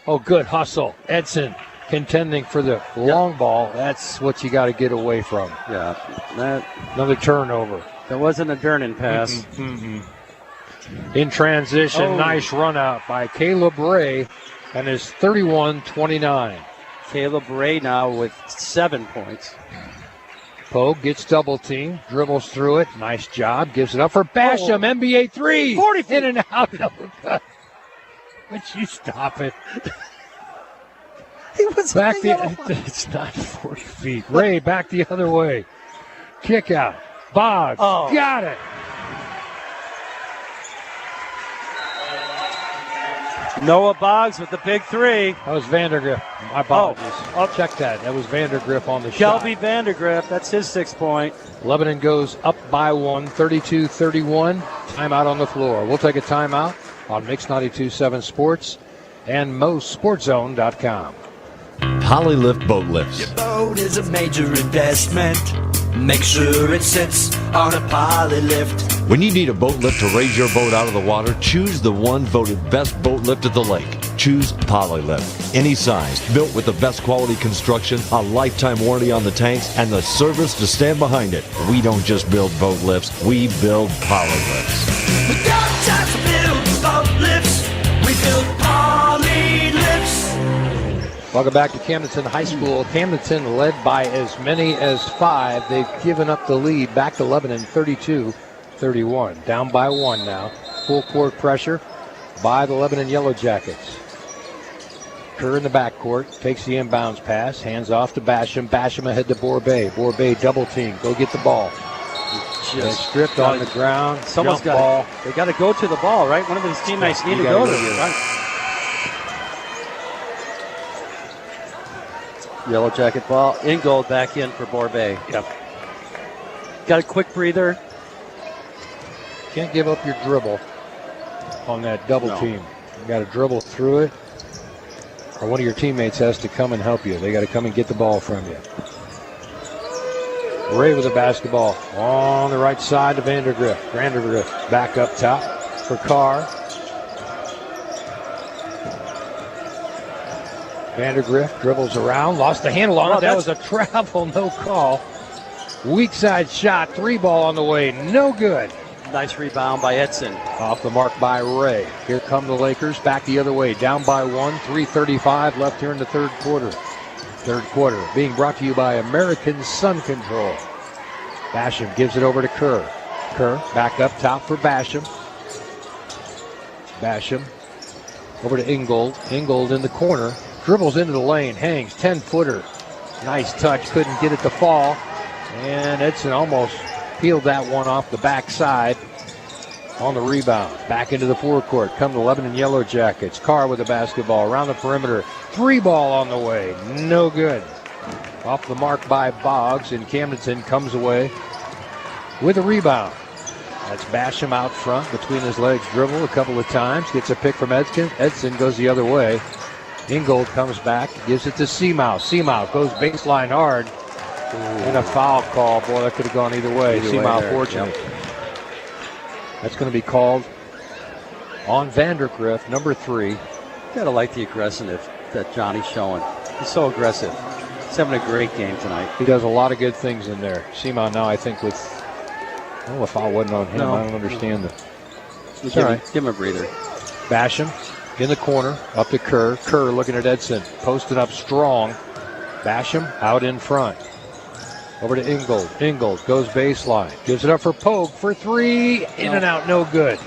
S2: Oh, good hustle. Edson contending for the long ball. That's what you got to get away from.
S1: Yeah.
S2: Another turnover.
S1: That wasn't a Durnan pass.
S2: In transition, nice run out by Caleb Ray. And is 31-29.
S1: Caleb Ray now with 7 points.
S2: Pogue gets double teamed, dribbles through it. Nice job. Gives it up for Basham. NBA 3.
S1: 40 feet.
S2: In and out. Would you stop it?
S1: He was
S2: back it's not 40 feet. Ray back the other way. Kick out. Boggs. Got it.
S1: Noah Boggs with the big three.
S2: That was Vandergriff. My apologies. I'll check that. That was Vandergriff on the shot.
S1: Shelby Vandergriff, that's his 6 point.
S2: Lebanon goes up by 1, 32-31. Timeout on the floor. We'll take a timeout on Mix 92.7 Sports and MoSportsZone.com.
S7: Polylift boat lifts.
S8: Your boat is a major investment. Make sure it sits on a poly lift.
S7: When you need a boat lift to raise your boat out of the water, choose the one voted best boat lift at the lake. Choose Polylift. Any size, built with the best quality construction, a lifetime warranty on the tanks, and the service to stand behind it. We don't just build boat lifts, we build Polylifts.
S8: We don't just build boat lifts, we build poly lifts.
S2: Welcome back to Camdenton High School. Camdenton led by as many as 5. They've given up the lead back to Lebanon 32-31. Down by 1 now. Full court pressure by the Lebanon Yellow Jackets. Kerr in the backcourt takes the inbounds pass. Hands off to Basham. Basham ahead to Borbay. Borbay double team. Go get the ball. Just stripped on the ground.
S1: Someone's got ball. They got to go to the ball, right? One of his teammates need to go to it. Right. Yellow Jacket ball. Ingold back in for Borbay.
S2: Yep.
S1: Got a quick breather.
S2: Can't give up your dribble on that double team. You got to dribble through it, or one of your teammates has to come and help you. They got to come and get the ball from you. Ray with the basketball on the right side to Vandergriff. Vandergriff back up top for Carr. Vandergriff dribbles around, lost the handle on it. That was a travel, no call. Weak side shot, 3 ball on the way, no good.
S1: Nice rebound by Edson.
S2: Off the mark by Ray. Here come the Lakers, back the other way, down by 1, 3:35 left here in the third quarter. Third quarter being brought to you by American Sun Control. Basham gives it over to Kerr. Kerr back up top for Basham. Basham over to Ingold. Ingold in the corner. Dribbles into the lane, hangs, 10-footer. Nice touch, couldn't get it to fall. And Edson almost peeled that one off the backside on the rebound. Back into the forecourt, come the Lebanon Yellow Jackets. Carr with the basketball around the perimeter. 3 ball on the way, no good. Off the mark by Boggs, and Camdenton comes away with a rebound. That's Basham out front, between his legs, dribble a couple of times, gets a pick from Edson. Edson goes the other way. Ingold comes back, gives it to Seamouth. Seamouth goes baseline hard. And a foul call. Boy, that could have gone either way. Seamouth fortunate. Yep. That's going to be called on Vandergrift, number 3.
S1: You gotta like the aggressiveness that Johnny's showing. He's so aggressive. He's having a great game tonight.
S2: He does a lot of good things in there. Seamouth now, I think, with... Oh, if I wasn't on him, no. I don't understand it.
S1: Give him a breather.
S2: Basham in the corner, up to Kerr. Kerr looking at Edson, posted up strong. Basham out in front. Over to Ingold. Ingold goes baseline. Gives it up for Pogue for 3. In and out, no good.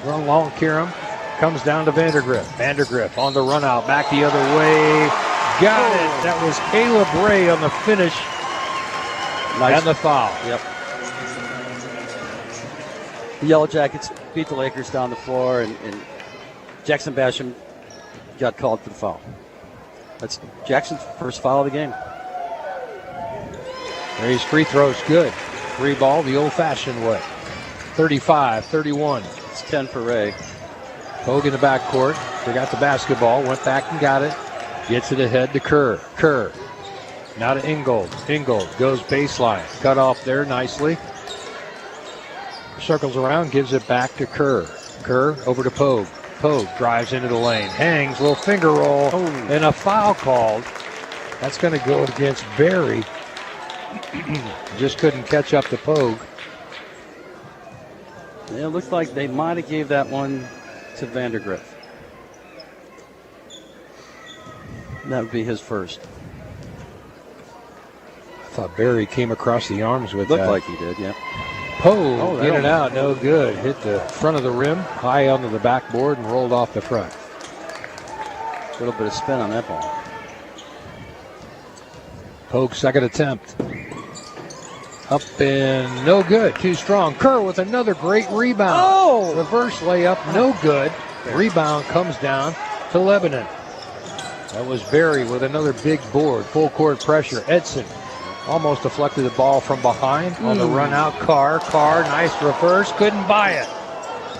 S2: Run long, Kiram. Comes down to Vandergrift. Vandergrift on the run out. Back the other way. Got it. That was Caleb Ray on the finish. Nice. And the foul.
S1: Yep. The Yellow Jackets beat the Lakers down the floor, and Jackson Basham got called for the foul. That's Jackson's first foul of the game.
S2: Ray's free throw's good. 3 ball the old-fashioned way. 35-31.
S1: It's 10 for Ray.
S2: Pogue in the backcourt. Forgot the basketball. Went back and got it. Gets it ahead to Kerr. Kerr. Now to Ingold. Ingold goes baseline. Cut off there nicely. Circles around. Gives it back to Kerr. Kerr over to Pogue. Pogue drives into the lane. Hangs. Little finger roll. And a foul called. That's going to go against Barry. Just couldn't catch up to Pogue.
S1: It looks like they might have gave that one to Vandergrift. That would be his first.
S2: I thought Barry came across the arms with that.
S1: Looked like he did, yeah.
S2: Pogue, get it out, no good. Hit the front of the rim, high onto the backboard, and rolled off the front.
S1: A little bit of spin on that ball.
S2: Pogue's second attempt. Up and no good. Too strong. Kerr with another great rebound.
S1: Oh!
S2: Reverse layup, no good. Rebound comes down to Lebanon. That was Barry with another big board. Full court pressure. Edson almost deflected the ball from behind on the run out. Carr, nice reverse. Couldn't buy it.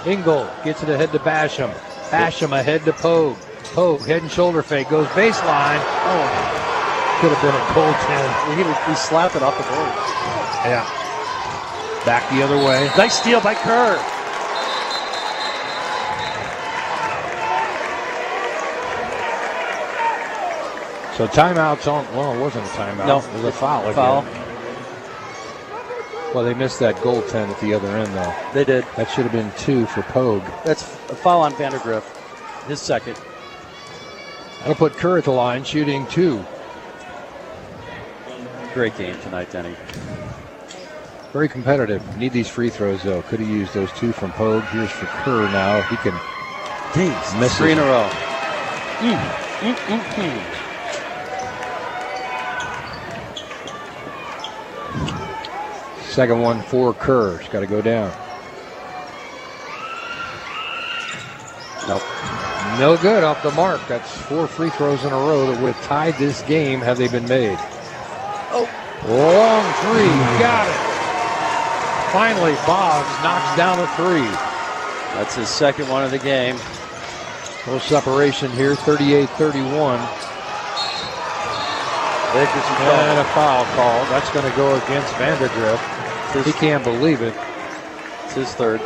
S2: Ingold gets it ahead to Basham. Basham ahead to Pogue. Pogue, head and shoulder fake. Goes baseline. Oh. Could have been a goaltend.
S1: He slapped it off the board.
S2: Yeah. Back the other way.
S1: Nice steal by Kerr.
S2: So timeout's on. Well, it wasn't a timeout.
S1: No.
S2: It was a foul again.
S1: Foul.
S2: Well, they missed that goaltend at the other end, though.
S1: They did.
S2: That should have been 2 for Pogue.
S1: That's a foul on Vandergrift. His second.
S2: That'll put Kerr at the line, shooting 2.
S1: Great game tonight, Denny.
S2: Very competitive. Need these free throws, though. Could have used those 2 from Pogue. Here's for Kerr now. He can miss
S1: 3 in a row.
S2: Second one for Kerr. He's got to go down.
S1: Nope.
S2: No good off the mark. That's 4 free throws in a row that would have tied this game had they been made. Oh. Long 3. Got it. Finally, Boggs knocks down a 3.
S1: That's his second one of the game.
S2: No separation here, 38-31. And a foul call. That's going to go against Vandergrift. He can't believe it.
S1: It's his third.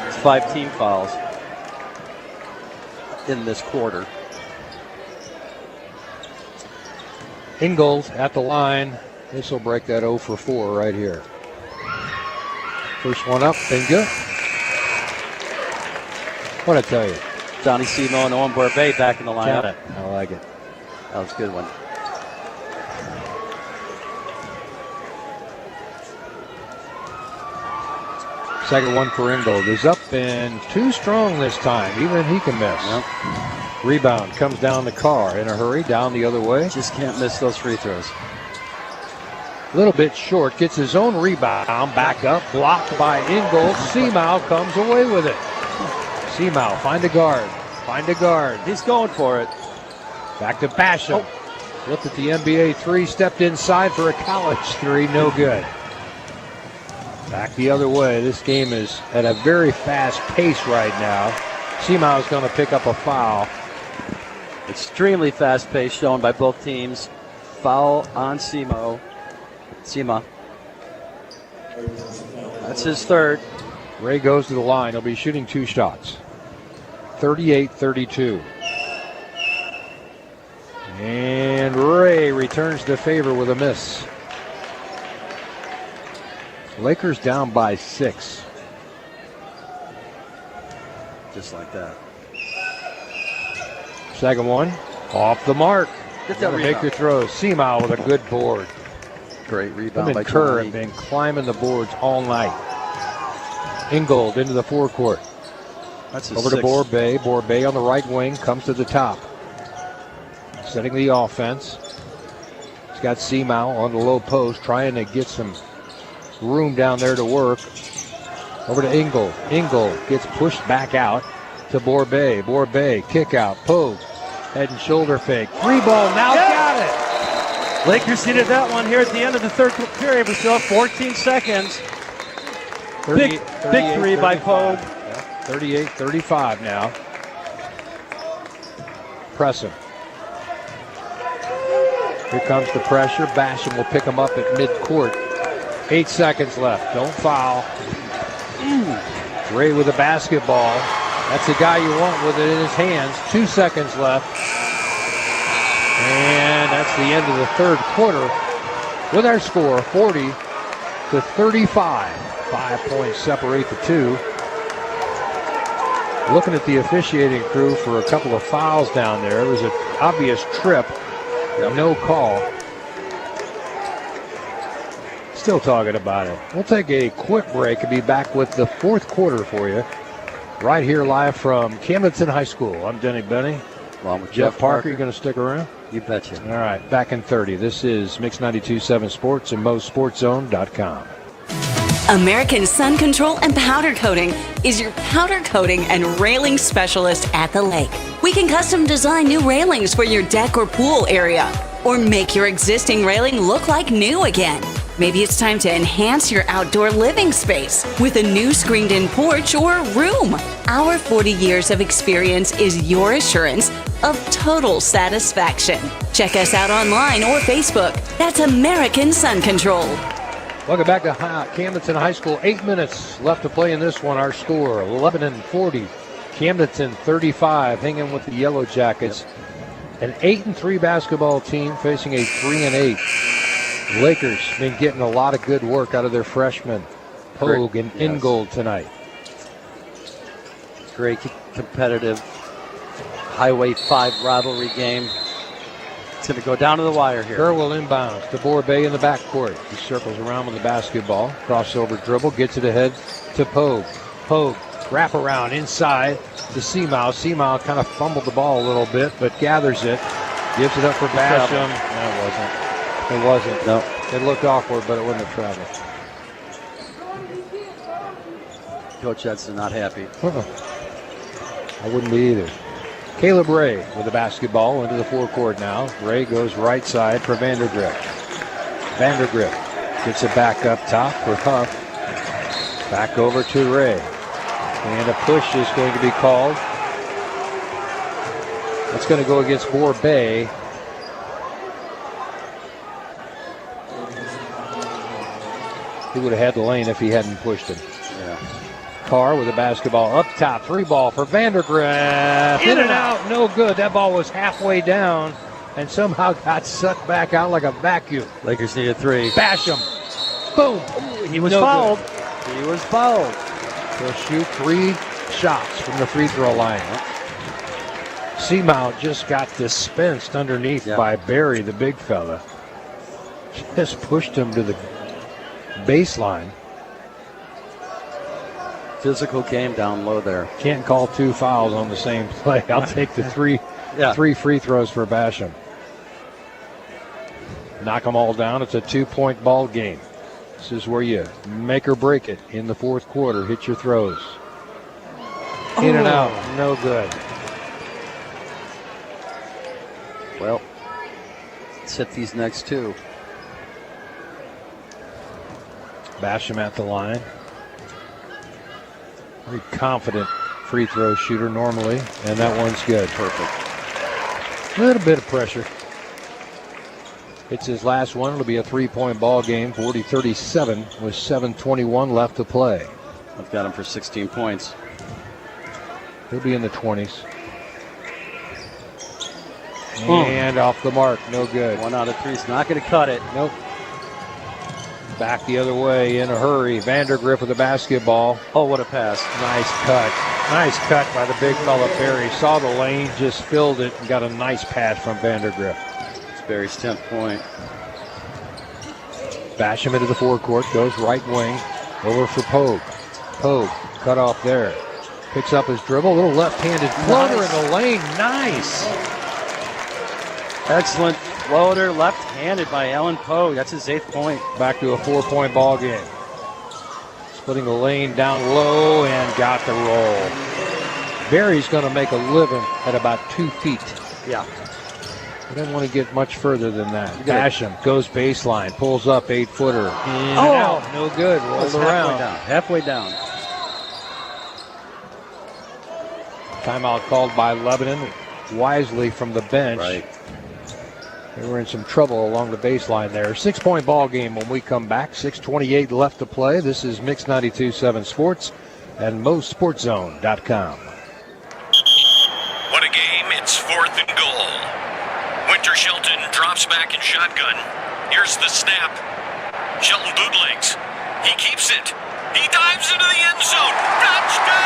S1: It's 5 team fouls in this quarter.
S2: Ingold at the line. This will break that 0 for 4 right here. First one up, been good. What'd I tell you?
S1: Johnny Simo and Owen Borbet back in the lineup.
S2: Count it. I like it.
S1: That was a good one.
S2: Second one for Ingold is up and too strong this time. Even he can miss.
S1: Yep.
S2: Rebound comes down the Carr in a hurry, down the other way.
S1: Just can't miss those free throws.
S2: A little bit short, gets his own rebound, back up, blocked by Ingold. Seamouth comes away with it. Seamouth, find a guard. He's going for it. Back to Basham. Looked at the NBA three, stepped inside for a college three, no good. Back the other way. This game is at a very fast pace right now. Seamau is going to pick up a foul.
S1: Extremely fast pace shown by both teams. Foul on Sima. That's his third.
S2: Ray goes to the line. He'll be shooting 2 shots. 38-32. And Ray returns the favor with a miss. Lakers down by 6.
S1: Just like that.
S2: Second one, off the mark.
S1: Get that
S2: Gotta make your throws. Seamau with a good board.
S1: Great rebound by
S2: Kerr
S1: Johnny.
S2: have been climbing the boards all night. Ingold into the forecourt.
S1: That's his
S2: Over to
S1: sixth.
S2: Borbay. Borbay on the right wing comes to the top. Setting the offense. He's got Seamau on the low post trying to get some room down there to work. Over to Ingold. Ingold gets pushed back out to Borbay. Borbay, kick out, Pogue, head and shoulder fake. 3-ball, now got it!
S1: Lakers needed that one here at the end of the third period. We still have 14 seconds. Big three by Pogue.
S2: 38-35 now. Press him. Here comes the pressure. Basham will pick him up at midcourt. 8 seconds left. Don't foul. Ray with the basketball. That's the guy you want with it in his hands. 2 seconds left. And that's the end of the third quarter with our score 40-35. 5 points separate the two. Looking at the officiating crew for a couple of fouls down there. It was an obvious trip. No call. Still talking about it. We'll take a quick break and be back with the fourth quarter for you. Right here live from Camdenton High School. I'm Denny Benny.
S1: Along with
S2: Jeff Parker. You going to stick around?
S1: You betcha.
S2: All right, back in 30. This is Mix 92.7 Sports and MoSportsZone.com.
S4: American Sun Control and Powder Coating is your powder coating and railing specialist at the lake. We can custom design new railings for your deck or pool area, or make your existing railing look like new again. Maybe it's time to enhance your outdoor living space with a new screened-in porch or room. Our 40 years of experience is your assurance of total satisfaction. Check us out online or Facebook. That's American Sun Control.
S2: Welcome back to Camdenton High School. 8 minutes left to play in this one. Our score, 11-40. Camdenton 35, hanging with the Yellow Jackets. An 8-3 basketball team facing a 3-8. Lakers been getting a lot of good work out of their freshmen, Pogue and Ingold tonight.
S1: Great competitive Highway 5 rivalry game. It's going to go down to the wire here.
S2: Kerr will inbounds to Borbay in the backcourt. He circles around with the basketball. Crossover dribble, gets it ahead to Pogue. Pogue, wrap around inside to Seamau. Seamau kind of fumbled the ball a little bit, but gathers it. Gives it up for Basham. No, it wasn't. It wasn't.
S1: No.
S2: It looked awkward, but it wouldn't have traveled.
S1: Coach Edson not happy.
S2: I wouldn't be either. Caleb Ray with the basketball into the forecourt now. Ray goes right side for Vandergrift. Vandergrift gets it back up top for Huff. Back over to Ray. And a push is going to be called. That's going to go against Borbay. He would have had the lane if he hadn't pushed him.
S1: Yeah.
S2: Carr with the basketball up top. 3-ball for Vandergrift. In and out. No good. That ball was halfway down and somehow got sucked back out like a vacuum.
S1: Lakers need a 3.
S2: Basham. Boom.
S1: He was
S2: No
S1: fouled.
S2: good.
S1: He was fouled.
S2: He'll shoot 3 shots from the free throw line. Seamau just got dispensed underneath by Barry, the big fella. Just pushed him to the baseline.
S1: Physical game down low there.
S2: Can't call 2 fouls on the same play. I'll take the 3 free throws for Basham. Knock them all down. It's a 2-point ball game. This is where you make or break it in the fourth quarter. Hit your throws. In and out. No good.
S1: Well, hit these next two.
S2: Basham at the line. Very confident free throw shooter normally, and that one's good.
S1: Perfect.
S2: A little bit of pressure. It's his last one. It'll be a 3-point ball game, 40-37 with 7:21 left to play.
S1: I've got him for 16 points.
S2: He'll be in the 20s. And off the mark, no good.
S1: 1 out of 3 is not going to cut it.
S2: Nope. Back the other way in a hurry. Vandergrift with the basketball.
S1: Oh, what a pass.
S2: Nice cut. Nice cut by the big fella Barry. Saw the lane, just filled it, and got a nice pass from Vandergrift.
S1: It's Barry's 10th point.
S2: Basham into the forecourt, goes right wing, over for Pogue. Pogue cut off there. Picks up his dribble, a little left-handed floater in the lane. Nice.
S1: Excellent floater, left-handed by Alan Pogue. That's his 8th point.
S2: Back to a 4-point ball game. Splitting the lane down low and got the roll. Barry's going to make a living at about 2 feet.
S1: Yeah.
S2: He doesn't want to get much further than that. Basham goes baseline, pulls up 8-footer. Out. No good. Rolls around.
S1: Halfway down.
S2: Timeout called by Lebanon, wisely from the bench.
S1: Right.
S2: They were in some trouble along the baseline there. 6-point ball game when we come back. 6:28 left to play. This is Mix 92.7 Sports and MoSportsZone.com.
S9: What a game. It's 4th and goal. Winter Shelton drops back in shotgun. Here's the snap. Shelton bootlegs. He keeps it. He dives into the end zone. Touchdown!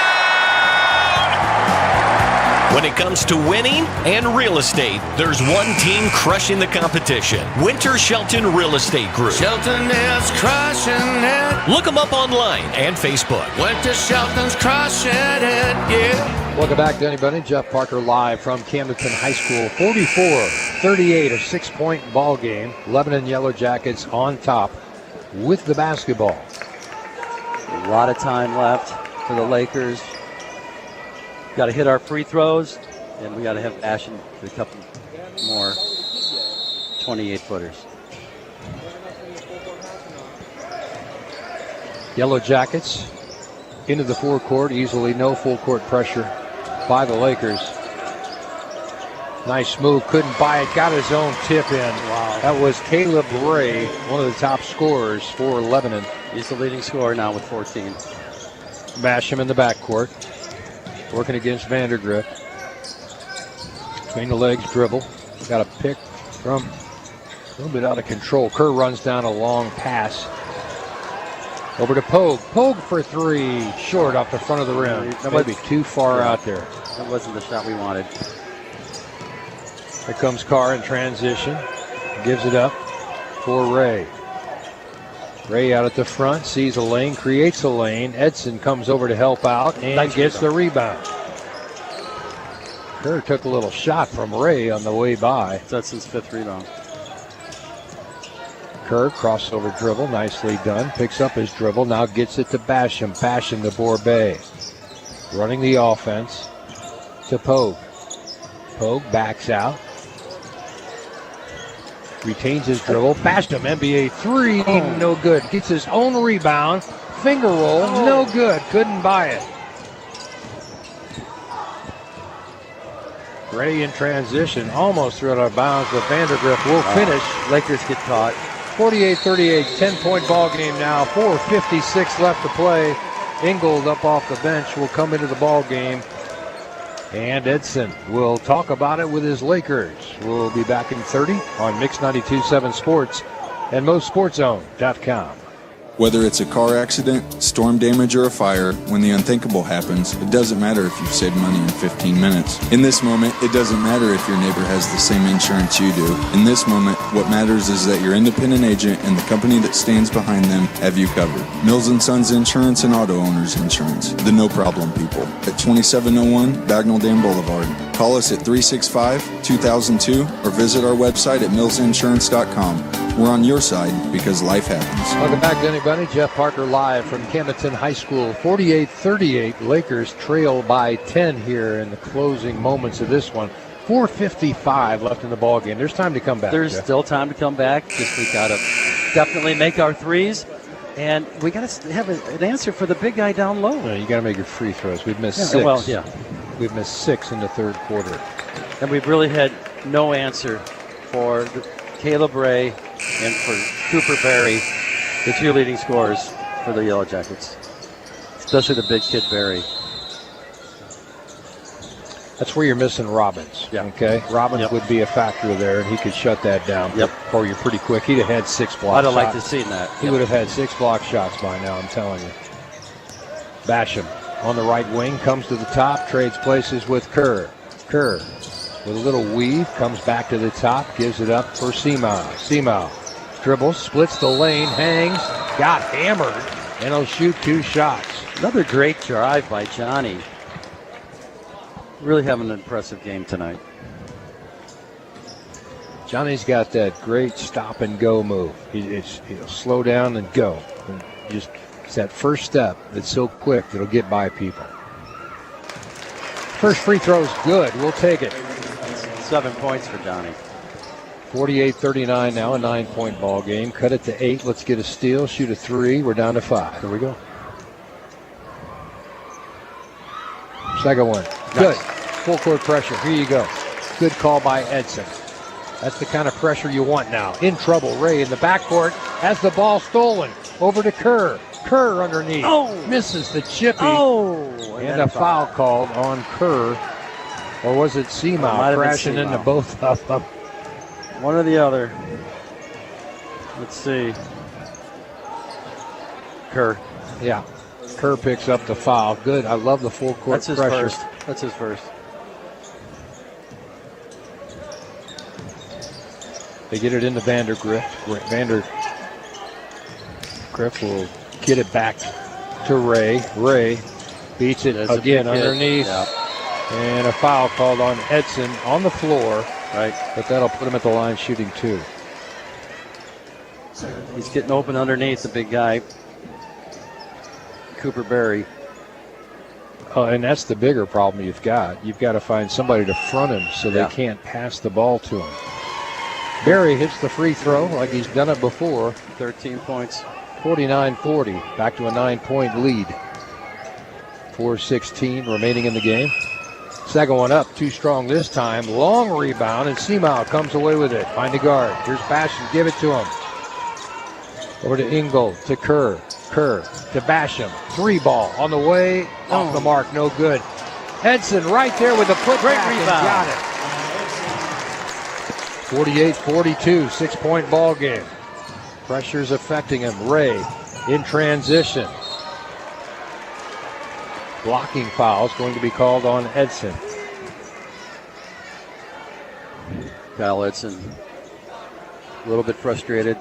S9: When it comes to winning and real estate, there's one team crushing the competition. Winter Shelton Real Estate Group.
S5: Shelton is crushing it.
S9: Look them up online and Facebook.
S5: Winter Shelton's crushing it, yeah.
S2: Welcome back to anybody. Jeff Parker live from Camdenton High School. 44-38, a 6-point ball game. Lebanon Yellow Jackets on top with the basketball.
S1: A lot of time left for the Lakers. Got to hit our free throws, and we got to have Ashton for a couple more 28-footers.
S2: Yellow Jackets into the forecourt, easily no full court pressure by the Lakers. Nice move, couldn't buy it, got his own tip in. Wow. That was Caleb Ray, one of the top scorers for Lebanon.
S1: He's the leading scorer now with 14.
S2: Basham in the backcourt, working against Vandergrift. Between the legs, dribble. Got a pick from a little bit out of control. Kerr runs down a long pass. Over to Pogue. Pogue for 3. Short off the front of the rim. That might be too far out there.
S1: That wasn't the shot we wanted.
S2: Here comes Carr in transition. Gives it up for Ray. Ray out at the front. Sees a lane. Creates a lane. Edson comes over to help out and gets the rebound. Kerr took a little shot from Ray on the way by.
S1: That's his 5th rebound.
S2: Kerr, crossover dribble, nicely done. Picks up his dribble, now gets it to Basham. Basham to Borbet. Running the offense to Pogue. Pogue backs out. Retains his dribble. Basham, NBA 3, no good. Gets his own rebound. Finger roll, no good. Couldn't buy it. Ray in transition, almost threw it out of bounds, but Vandergrift will finish.
S1: Lakers get caught.
S2: 48-38, 10-point ball game now. 4:56 left to play. Ingold up off the bench will come into the ball game. And Edson will talk about it with his Lakers. We'll be back in 30 on Mix 92.7 Sports and MoSportsZone.com.
S10: Whether it's a car accident, storm damage, or a fire, when the unthinkable happens, it doesn't matter if you've saved money in 15 minutes. In this moment, it doesn't matter if your neighbor has the same insurance you do. In this moment, what matters is that your independent agent and the company that stands behind them have you covered. Mills & Sons Insurance and Auto Owners Insurance. The no-problem people. At 2701 Bagnell Dam Boulevard. Call us at 365-2002 or visit our website at millsinsurance.com. We're on your side because life happens.
S2: Welcome back to anybody. Jeff Parker live from Camdenton High School. 48-38. Lakers trail by 10 here in the closing moments of this one. 4:55 left in the ball game. There's time to come back.
S1: There's
S2: Jeff.
S1: still time to come back. Just we got to definitely make our threes. And we got to have an answer for the big guy down low.
S2: No, you got to make your free throws. We've missed 6.
S1: Well, yeah.
S2: We've missed 6 in the third quarter.
S1: And we've really had no answer for Caleb Ray and for Cooper Berry, the 2 leading scorers for the Yellow Jackets, especially the big kid Berry.
S2: That's where you're missing Robbins.
S1: Yeah.
S2: Okay. Robbins would be a factor there, and he could shut that down for you pretty quick. He'd have had 6 block
S1: I'd have
S2: shots.
S1: liked to have seen that.
S2: He would have had 6 block shots by now, I'm telling you. Basham on the right wing, comes to the top, trades places with Kerr. Kerr with a little weave, comes back to the top, gives it up for Seamow. Seamow dribbles, splits the lane, hangs, got hammered, and he'll shoot 2 shots.
S1: Another great drive by Johnny. Really having an impressive game tonight.
S2: Johnny's got that great stop and go move. He'll slow down and go. And just it's that first step that's so quick that'll get by people. First free throw's good. We'll take it.
S1: 7 points for Johnny.
S2: 48-39 now, a 9-point ball game. Cut it to 8. Let's get a steal, shoot a 3. We're down to 5. Here we go. Second one. Good. Full court pressure. Here you go. Good call by Edson. That's the kind of pressure you want now. In trouble. Ray in the backcourt has the ball stolen. Over to Kerr. Kerr underneath.
S1: Oh!
S2: Misses the chippy.
S1: Oh!
S2: And a foul called on Kerr. Or was it Seamow crashing into both of them?
S1: One or the other. Let's see. Kerr.
S2: Yeah. Kerr picks up the foul. Good. I love the full court
S1: That's his
S2: pressure.
S1: first. That's his first.
S2: They get it into Vandergrift. Vandergrift will get it back to Ray. Ray beats it again underneath.
S1: Yeah.
S2: And a foul called on Edson on the floor.
S1: Right.
S2: But that'll put him at the line shooting 2.
S1: He's getting open underneath, the big guy. Cooper Berry.
S2: And that's the bigger problem you've got. You've got to find somebody to front him so they can't pass the ball to him. Berry hits the free throw like he's done it before.
S1: 13 points.
S2: 49-40. Back to a 9-point lead. 4:16 remaining in the game. Second one up, too strong this time. Long rebound, and Seamow comes away with it. Find the guard. Here's Basham. Give it to him. Over to Ingold, to Kerr. Kerr to Basham. 3 ball on the way. Off the mark. No good. Edson right there with the putback.
S1: Great
S2: and
S1: rebound.
S2: got it. 48-42. 6-point ball game. Pressure's affecting him. Ray in transition. Blocking foul is going to be called on Edson.
S1: Kyle Edson, a little bit frustrated.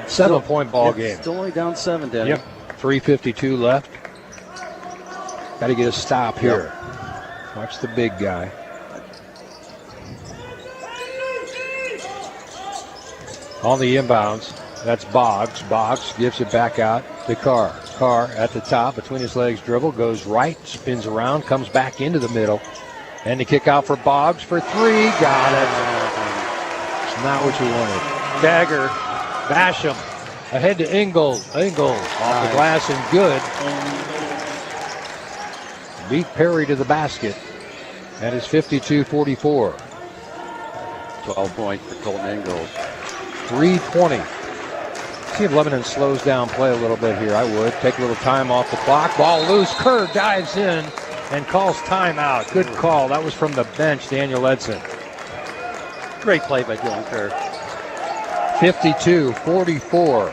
S2: 7-point ball game.
S1: Still only down 7, Danny.
S2: Yep. 3:52 left. Got to get a stop here. Watch the big guy. On the inbounds, that's Boggs. Boggs gives it back out to Carr. Carr at the top, between his legs, dribble, goes right, spins around, comes back into the middle. And the kick out for Boggs for 3. Got it. It's not what you wanted. Dagger. Basham ahead to Ingold. Ingold off the glass and good. Beat Perry to the basket. That is 52-44.
S1: 12 points for Colton Ingold.
S2: 3:20. See if Lebanon slows down play a little bit here. I would. Take a little time off the clock. Ball loose. Kerr dives in and calls timeout. Good call. That was from the bench, Daniel Edson.
S1: Great play by Dylan Kerr.
S2: 52-44.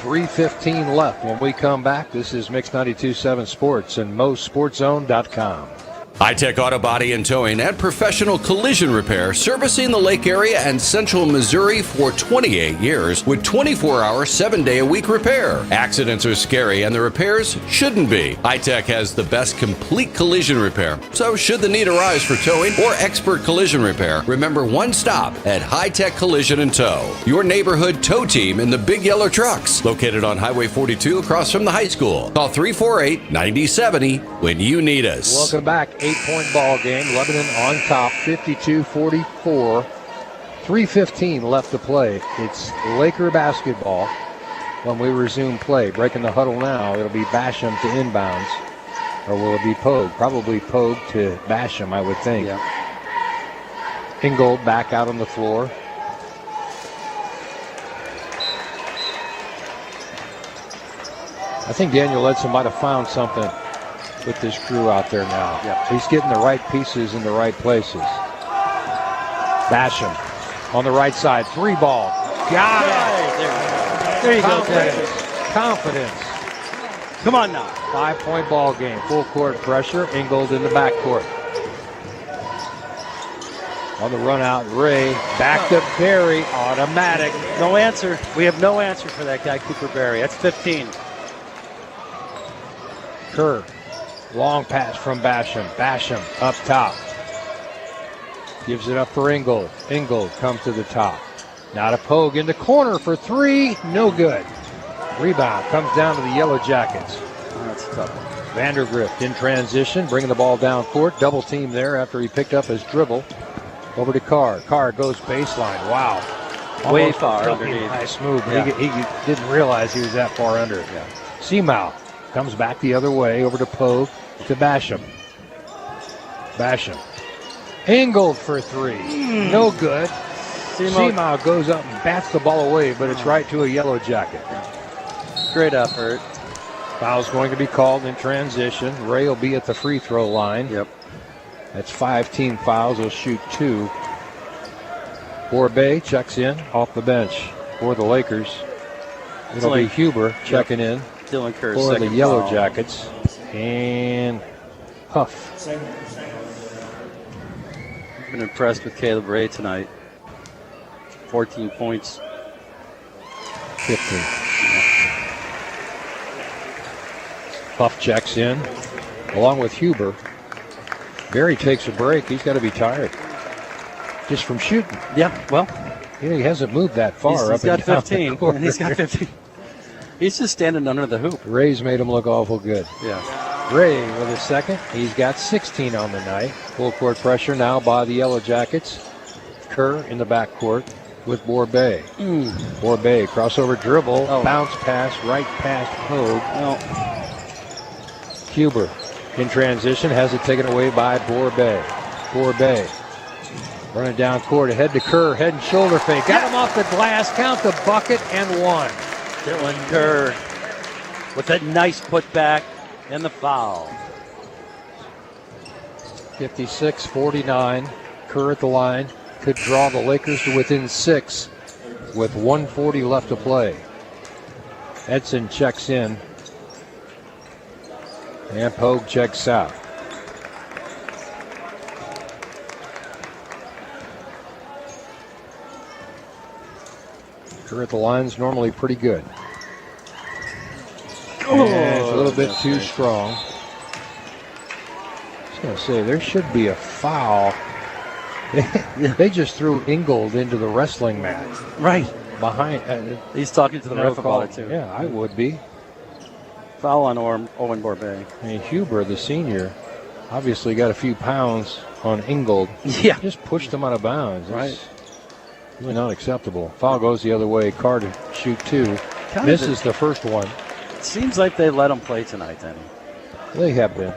S2: 3:15 left when we come back. This is Mix 92.7 Sports and MoSportsZone.com.
S15: High-Tech Auto Body and Towing and Professional Collision Repair, servicing the Lake area and Central Missouri for 28 years with 24-hour, 7-day-a-week repair. Accidents are scary and the repairs shouldn't be. High-Tech has the best complete collision repair, so should the need arise for towing or expert collision repair, remember one stop at High-Tech Collision and Tow. Your neighborhood tow team in the big yellow trucks, located on Highway 42 across from the high school. Call 348-9070 when you need us.
S2: Welcome back. 8-point ball game. Lebanon on top, 52-44. 3:15 left to play. It's Laker basketball when we resume play. Breaking the huddle now. It'll be Basham to inbounds. Or will it be Pogue? Probably Pogue to Basham, I would think.
S1: Yeah.
S2: Ingold back out on the floor. I think Daniel Edson might have found something with this crew out there now.
S1: Yep.
S2: He's getting the right pieces in the right places. Basham on the right side. 3 ball. Got it.
S1: There you go,
S2: Confidence. Confidence.
S1: Come on now.
S2: 5-point ball game. Full court pressure. Ingold in the backcourt. On the run out, Ray. Back to Berry. Automatic.
S1: No answer. We have no answer for that guy, Cooper Berry. That's 15.
S2: Kerr. Long pass from Basham. Basham up top. Gives it up for Ingold. Ingold comes to the top. Now to Pogue in the corner for 3. No good. Rebound comes down to the Yellow Jackets.
S1: Oh, that's a tough one.
S2: Vandergrift in transition, bringing the ball down court. Double team there after he picked up his dribble. Over to Carr. Carr goes baseline. Wow.
S1: Way
S2: Almost
S1: far
S2: a
S1: underneath.
S2: nice move.
S1: Yeah.
S2: He didn't realize he was that far under.
S1: Yeah.
S2: Seamouth comes back the other way over to Pogue. To Basham. Basham. Ingold for 3. No good. Seamouth goes up and bats the ball away, but it's right to a Yellow Jacket.
S1: Great effort.
S2: Foul's going to be called in transition. Ray will be at the free throw line.
S1: Yep.
S2: That's 5 team fouls. He'll shoot 2. Borbay checks in off the bench for the Lakers. It'll be Huber checking in
S1: Dylan Kerr's
S2: for the
S1: second
S2: Yellow
S1: foul.
S2: Jackets. And Huff.
S1: I've been impressed with Caleb Ray tonight. 14 points.
S2: 15. Huff checks in along with Huber. Barry takes a break. He's got to be tired just from shooting.
S1: Yeah, well,
S2: he hasn't moved that far.
S1: He's got 15.
S2: And
S1: He's got 15. He's just standing under the hoop.
S2: Ray's made him look awful good.
S1: Yeah.
S2: Ray with a second. He's got 16 on the night. Full court pressure now by the Yellow Jackets. Kerr in the backcourt with Borbay. Borbay crossover dribble. Bounce pass right past Pogue. Huber in transition has it taken away by Borbay. Borbay running down court ahead to Kerr. Head and shoulder fake. Got him off the glass. Count the bucket and 1.
S1: Dylan Kerr with a nice putback and the foul.
S2: 56-49. Kerr at the line. Could draw the Lakers to within 6 with 1:40 left to play. Edson checks in. And Pogue checks out. Kerr at the line's normally pretty good. And it's a little bit too strong. I was going to say, there should be a foul. They just threw Ingold into the wrestling mat.
S1: Right.
S2: Behind.
S1: He's talking to the ref
S2: call.
S1: about it, too.
S2: Yeah, I would be.
S1: Foul on Owen Borbay.
S2: I mean, Huber, the senior, obviously got a few pounds on Ingold.
S1: Yeah.
S2: Just pushed him out of bounds.
S1: Right.
S2: It's really not acceptable. Foul goes the other way. Carr to shoot 2. Misses the first one.
S1: It seems like they let him play tonight, Danny.
S2: They have been.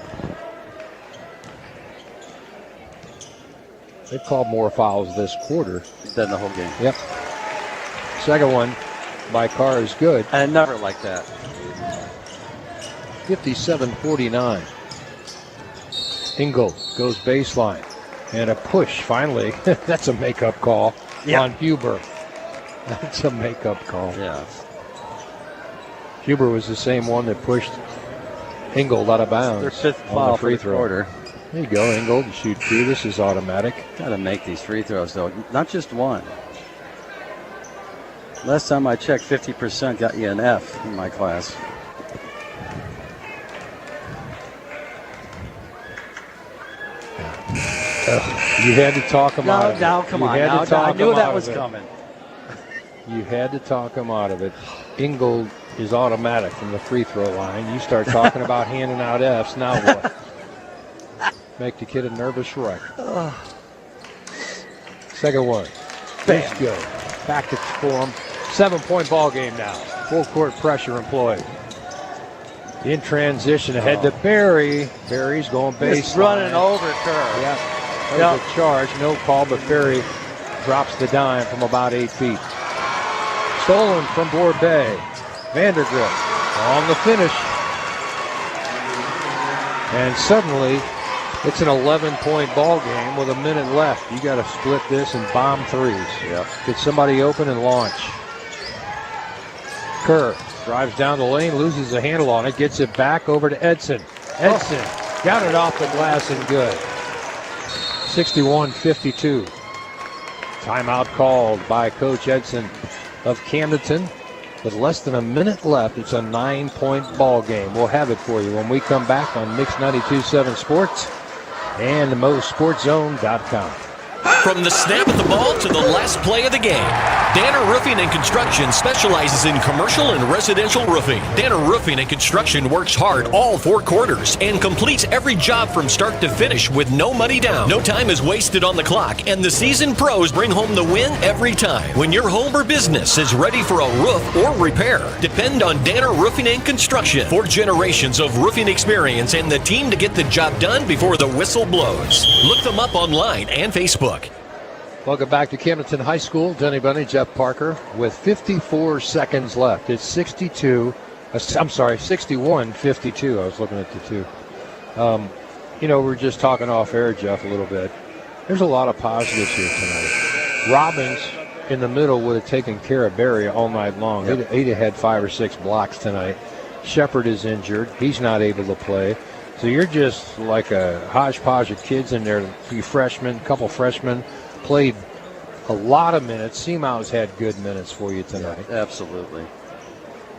S2: They've called more fouls this quarter
S1: than the whole game.
S2: Yep. Second one by Carr is good.
S1: And never like that.
S2: 57-49. Ingold goes baseline. And a push finally. That's a makeup call on Huber. That's a makeup call.
S1: Yeah.
S2: Huber was the same one that pushed Ingold out of bounds.
S1: Their 5th
S2: on
S1: foul
S2: the free
S1: for the
S2: throw.
S1: quarter.
S2: There you go, Ingold. You shoot 2. This is automatic.
S1: Got to make these free throws, though. Not just one. Last time I checked, 50% got you an F in my class.
S2: You had to talk him out of it.
S1: No, come on. I knew that was coming.
S2: You had to talk him out of it. Ingold is automatic from the free throw line. You start talking about handing out Fs, now what? Make the kid a nervous wreck. Second one. Bam. Good. Back to form. 7-point ball game now. Full court pressure employed. In transition ahead to Barry. Barry's going baseline.
S1: Just running over Kerr.
S2: Yeah. There's a charge. No call, but Barry drops the dime from about 8 feet. Stolen from Borbay. Vandergrift on the finish. And suddenly, it's an 11-point ball game with a minute left. You got to split this and bomb threes.
S1: Yep.
S2: Get somebody open and launch. Kerr drives down the lane, loses the handle on it, gets it back over to Edson. Edson got it off the glass and good. 61-52. Timeout called by Coach Edson of Camdenton. With less than a minute left, it's a 9-point ball game. We'll have it for you when we come back on Mix 92.7 Sports and MoSportsZone.com.
S9: From the snap of the ball to the last play of the game, Danner Roofing and Construction specializes in commercial and residential roofing. Danner Roofing and Construction works hard all 4 quarters and completes every job from start to finish with no money down. No time is wasted on the clock, and the seasoned pros bring home the win every time. When your home or business is ready for a roof or repair, depend on Danner Roofing and Construction. 4 generations of roofing experience and the team to get the job done before the whistle blows. Look them up online and Facebook.
S2: Welcome back to Camdenton High School. Denny Bunny, Jeff Parker with 54 seconds left. It's 61-52. I was looking at the 2. We're just talking off air, Jeff, a little bit. There's a lot of positives here tonight. Robbins in the middle would have taken care of Barry all night long. Yep. He'd have had 5 or 6 blocks tonight. Shepard is injured. He's not able to play. So you're just like a hodgepodge of kids in there. A couple freshmen. Played a lot of minutes. Seamouth's had good minutes for you tonight.
S1: Yeah, absolutely.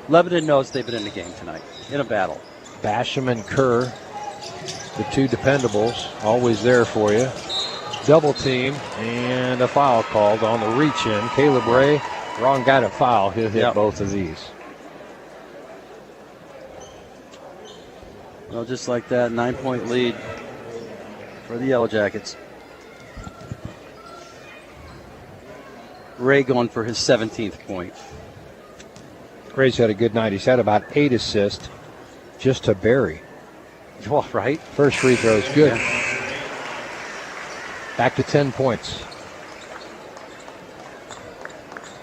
S1: Lebanon knows they've been in the game tonight, in a battle.
S2: Basham and Kerr, the 2 dependables, always there for you. Double team and a foul called on the reach in. Caleb Ray, wrong guy to foul. He'll hit both of these.
S1: Well, just like that, 9-point lead for the Yellow Jackets. Ray going for his 17th point.
S2: Ray's had a good night. He's had about 8 assists just to Barry.
S1: Well, right.
S2: First free throw is good.
S1: Yeah.
S2: Back to 10 points.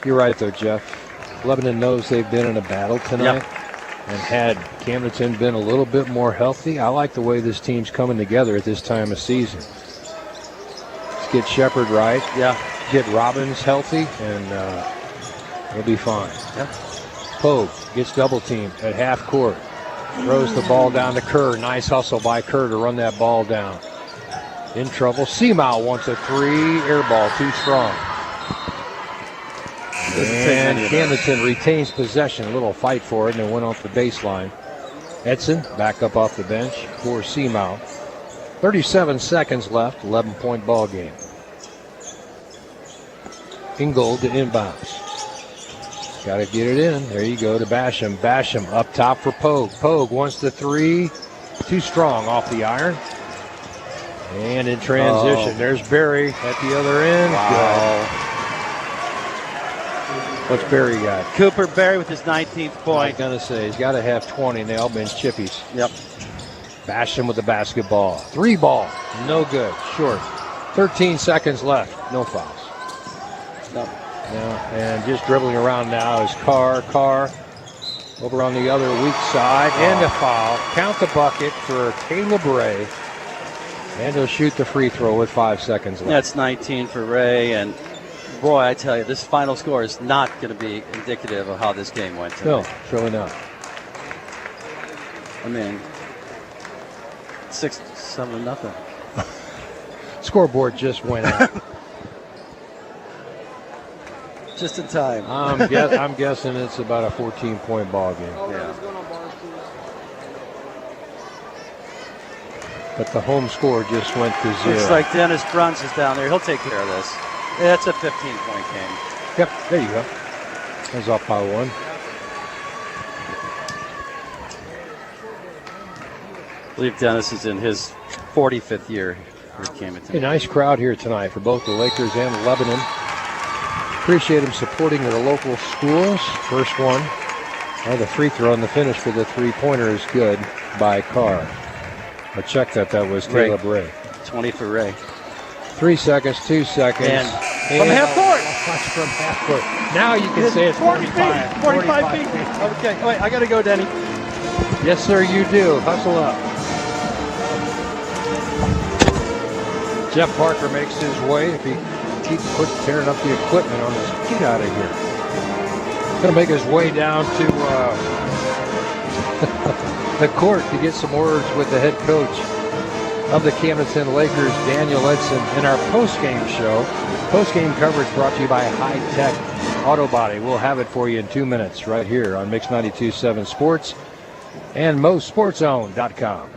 S2: You're right, though, Jeff. Lebanon knows they've been in a battle tonight.
S1: Yep.
S2: And had Camdenton been a little bit more healthy, I like the way this team's coming together at this time of season. Let's get Shepard right.
S1: Yeah.
S2: Get Robbins healthy, and he'll be fine.
S1: Yep.
S2: Pogue gets double teamed at half court. Throws the ball down to Kerr. Nice hustle by Kerr to run that ball down. In trouble. Seamow wants a 3. Air ball too strong. And Camdenton retains possession. A little fight for it, and it went off the baseline. Edson back up off the bench for Seamow. 37 seconds left. 11-point ball game. Ingold to inbounds. Got to get it in. There you go to Basham. Basham up top for Pogue. Pogue wants the 3. Too strong off the iron. And in transition, there's Barry at the other end.
S1: Wow.
S2: Good. What's Barry got?
S1: Cooper Barry with his 19th point.
S2: I was going to say, he's got to have 20, and they all been chippies.
S1: Yep.
S2: Basham with the basketball. 3 ball. No good. Short. 13 seconds left. No fouls.
S1: No.
S2: And just dribbling around now is Carr. Carr over on the other weak side. And a foul. Count the bucket for Caleb Ray. And he'll shoot the free throw with 5 seconds left.
S1: That's 19 for Ray. And, boy, I tell you, this final score is not going to be indicative of how this game went tonight.
S2: No, surely not.
S1: I mean, 6-7-0.
S2: Scoreboard just went out.
S1: Just in time.
S2: I'm guessing it's about a 14-point ball game.
S1: Yeah.
S2: But the home score just went to 0.
S1: Looks like Dennis Bruns is down there. He'll take care of this. It's a 15-point game.
S2: Yep, there you go. He's up by 1.
S1: I believe Dennis is in his 45th year here at Camdenton.
S2: A nice crowd here tonight for both the Lakers and Lebanon. Appreciate them supporting their local schools. First one, the free throw and the finish for the three-pointer is good by Carr. I checked that was Caleb Ray.
S1: 20 for Ray.
S2: 3 seconds, 2 seconds.
S1: And from half court.
S2: From half court. Now you can say it's 45.
S1: 45 feet. Okay, wait, I got to go, Denny.
S2: Yes, sir, you do. Hustle up. Jeff Parker makes his way. If he keeps tearing up the equipment on this, get out of here. Going to make his way down to the court to get some words with the head coach of the Camdenton Lakers, Daniel Edson, in our post-game show. Post-game coverage brought to you by High Tech Auto Body. We'll have it for you in 2 minutes right here on Mix 92.7 Sports and MoSportsZone.com.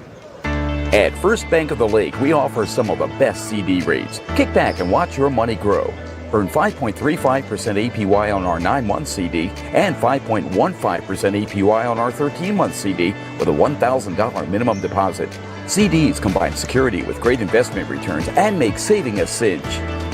S11: At First Bank of the Lake, we offer some of the best CD rates. Kick back and watch your money grow. Earn 5.35% APY on our 9-month CD and 5.15% APY on our 13-month CD with a $1,000 minimum deposit. CDs combine security with great investment returns and make saving a cinch.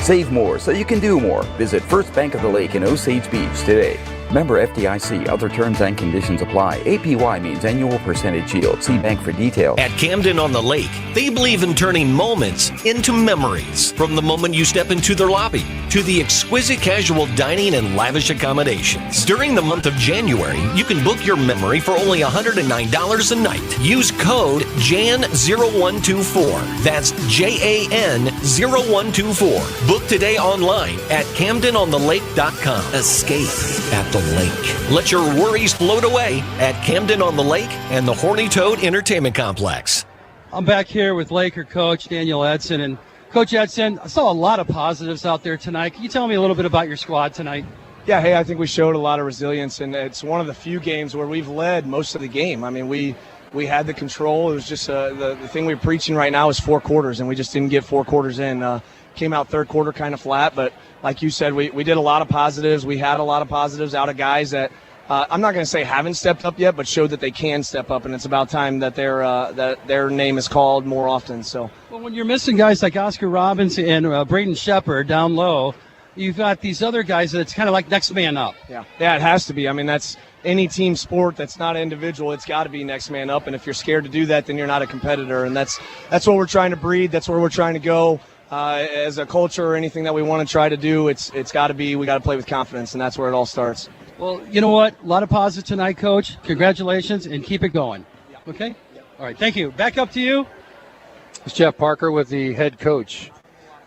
S11: Save more so you can do more. Visit First Bank of the Lake in Osage Beach today. Member FDIC. Other terms and conditions apply. APY means annual percentage yield. See bank for details.
S9: At Camden on the Lake, they believe in turning moments into memories. From the moment you step into their lobby to the exquisite casual dining and lavish accommodations. During the month of January, you can book your memory for only $109 a night. Use code JAN0124. That's JAN0124. Book today online at CamdenOnTheLake.com. Escape at the lake. Let your worries float away at Camden on the Lake and the Horny Toad Entertainment Complex.
S1: I'm back here with Laker coach Daniel Edson. And Coach Edson, I saw a lot of positives out there tonight. Can you tell me a little bit about your squad tonight?
S16: Yeah, hey, I think we showed a lot of resilience, and it's one of the few games where we've led most of the game. I mean, we had the control. It was just the thing we're preaching right now is 4 quarters, and we just didn't get 4 quarters in. Came out third quarter kind of flat, but like you said, we did a lot of positives. We had a lot of positives out of guys that I'm not going to say haven't stepped up yet, but showed that they can step up, and it's about time that their name is called more often. So,
S1: well, when you're missing guys like Oscar Robbins and Braden Shepard down low, you've got these other guys that's kind of like next man up.
S16: Yeah, it has to be. I mean, that's any team sport that's not individual. It's got to be next man up, and if you're scared to do that, then you're not a competitor, and that's what we're trying to breed. That's where we're trying to go. As a culture or anything that we want to try to do, it's got to be, we got to play with confidence, and that's where it all starts.
S1: Well, you know what? A lot of positives tonight, Coach. Congratulations, and keep it going. Okay? All right, thank you. Back up to you.
S2: It's Jeff Parker with the head coach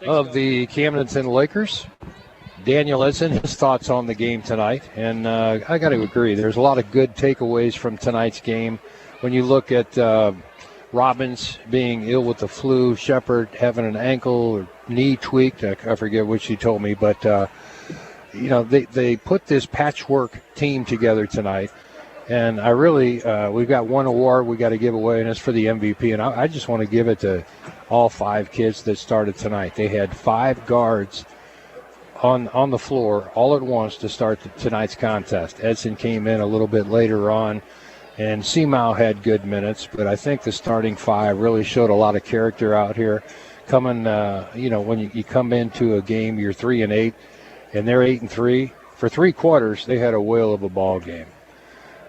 S2: of the Camdenton Lakers, Daniel Edson. His thoughts on the game tonight. And I got to agree, there's a lot of good takeaways from tonight's game. When you look at Robbins being ill with the flu, Shepard having an ankle or knee tweaked, I forget which he told me, but they put this patchwork team together tonight, and I really we've got one award we got to give away, and it's for the MVP, and I just want to give it to all 5 kids that started tonight. They had 5 guards on the floor all at once to start tonight's contest. Edson came in a little bit later on, and Seamau had good minutes, but I think the starting 5 really showed a lot of character out here. Coming, when you come into a game, you're 3-8, and they're 8-3. For 3 quarters, they had a whale of a ball game.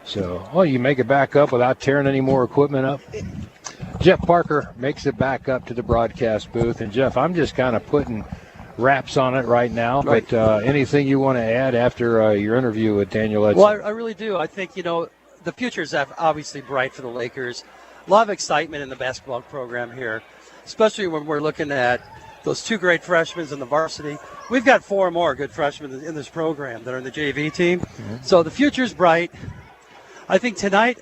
S2: So, you make it back up without tearing any more equipment up. Jeff Parker makes it back up to the broadcast booth, and Jeff, I'm just kind of putting wraps on it right now. Right. But anything you want to add after your interview with Daniel Edson?
S1: Well, I really do. I think the future is obviously bright for the Lakers. A lot of excitement in the basketball program here, especially when we're looking at those 2 great freshmen in the varsity. We've got 4 more good freshmen in this program that are in the JV team. Mm-hmm. So the future's bright. I think tonight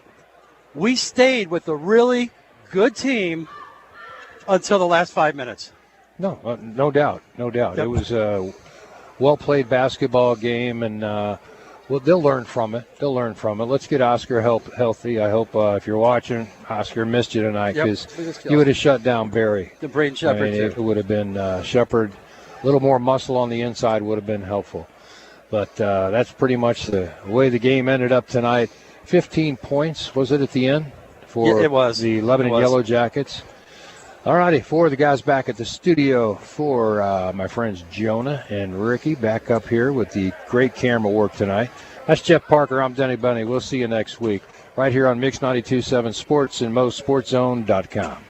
S1: we stayed with a really good team until the last 5 minutes.
S2: No, no doubt.
S1: Yep.
S2: It was a well-played basketball game, and well, they'll learn from it. Let's get Oscar healthy. I hope if you're watching, Oscar missed you tonight because you would have shut down Barry.
S1: The Braden Shepard, too.
S2: It would have been Shepard. A little more muscle on the inside would have been helpful. But that's pretty much the way the game ended up tonight. 15 points, was it at the end? For
S1: it was.
S2: The Lebanon Yellow Jackets. All righty, for the guys back at the studio, for my friends Jonah and Ricky back up here with the great camera work tonight. That's Jeff Parker. I'm Denny Bunny. We'll see you next week right here on Mix 92.7 Sports and MoSportsZone.com.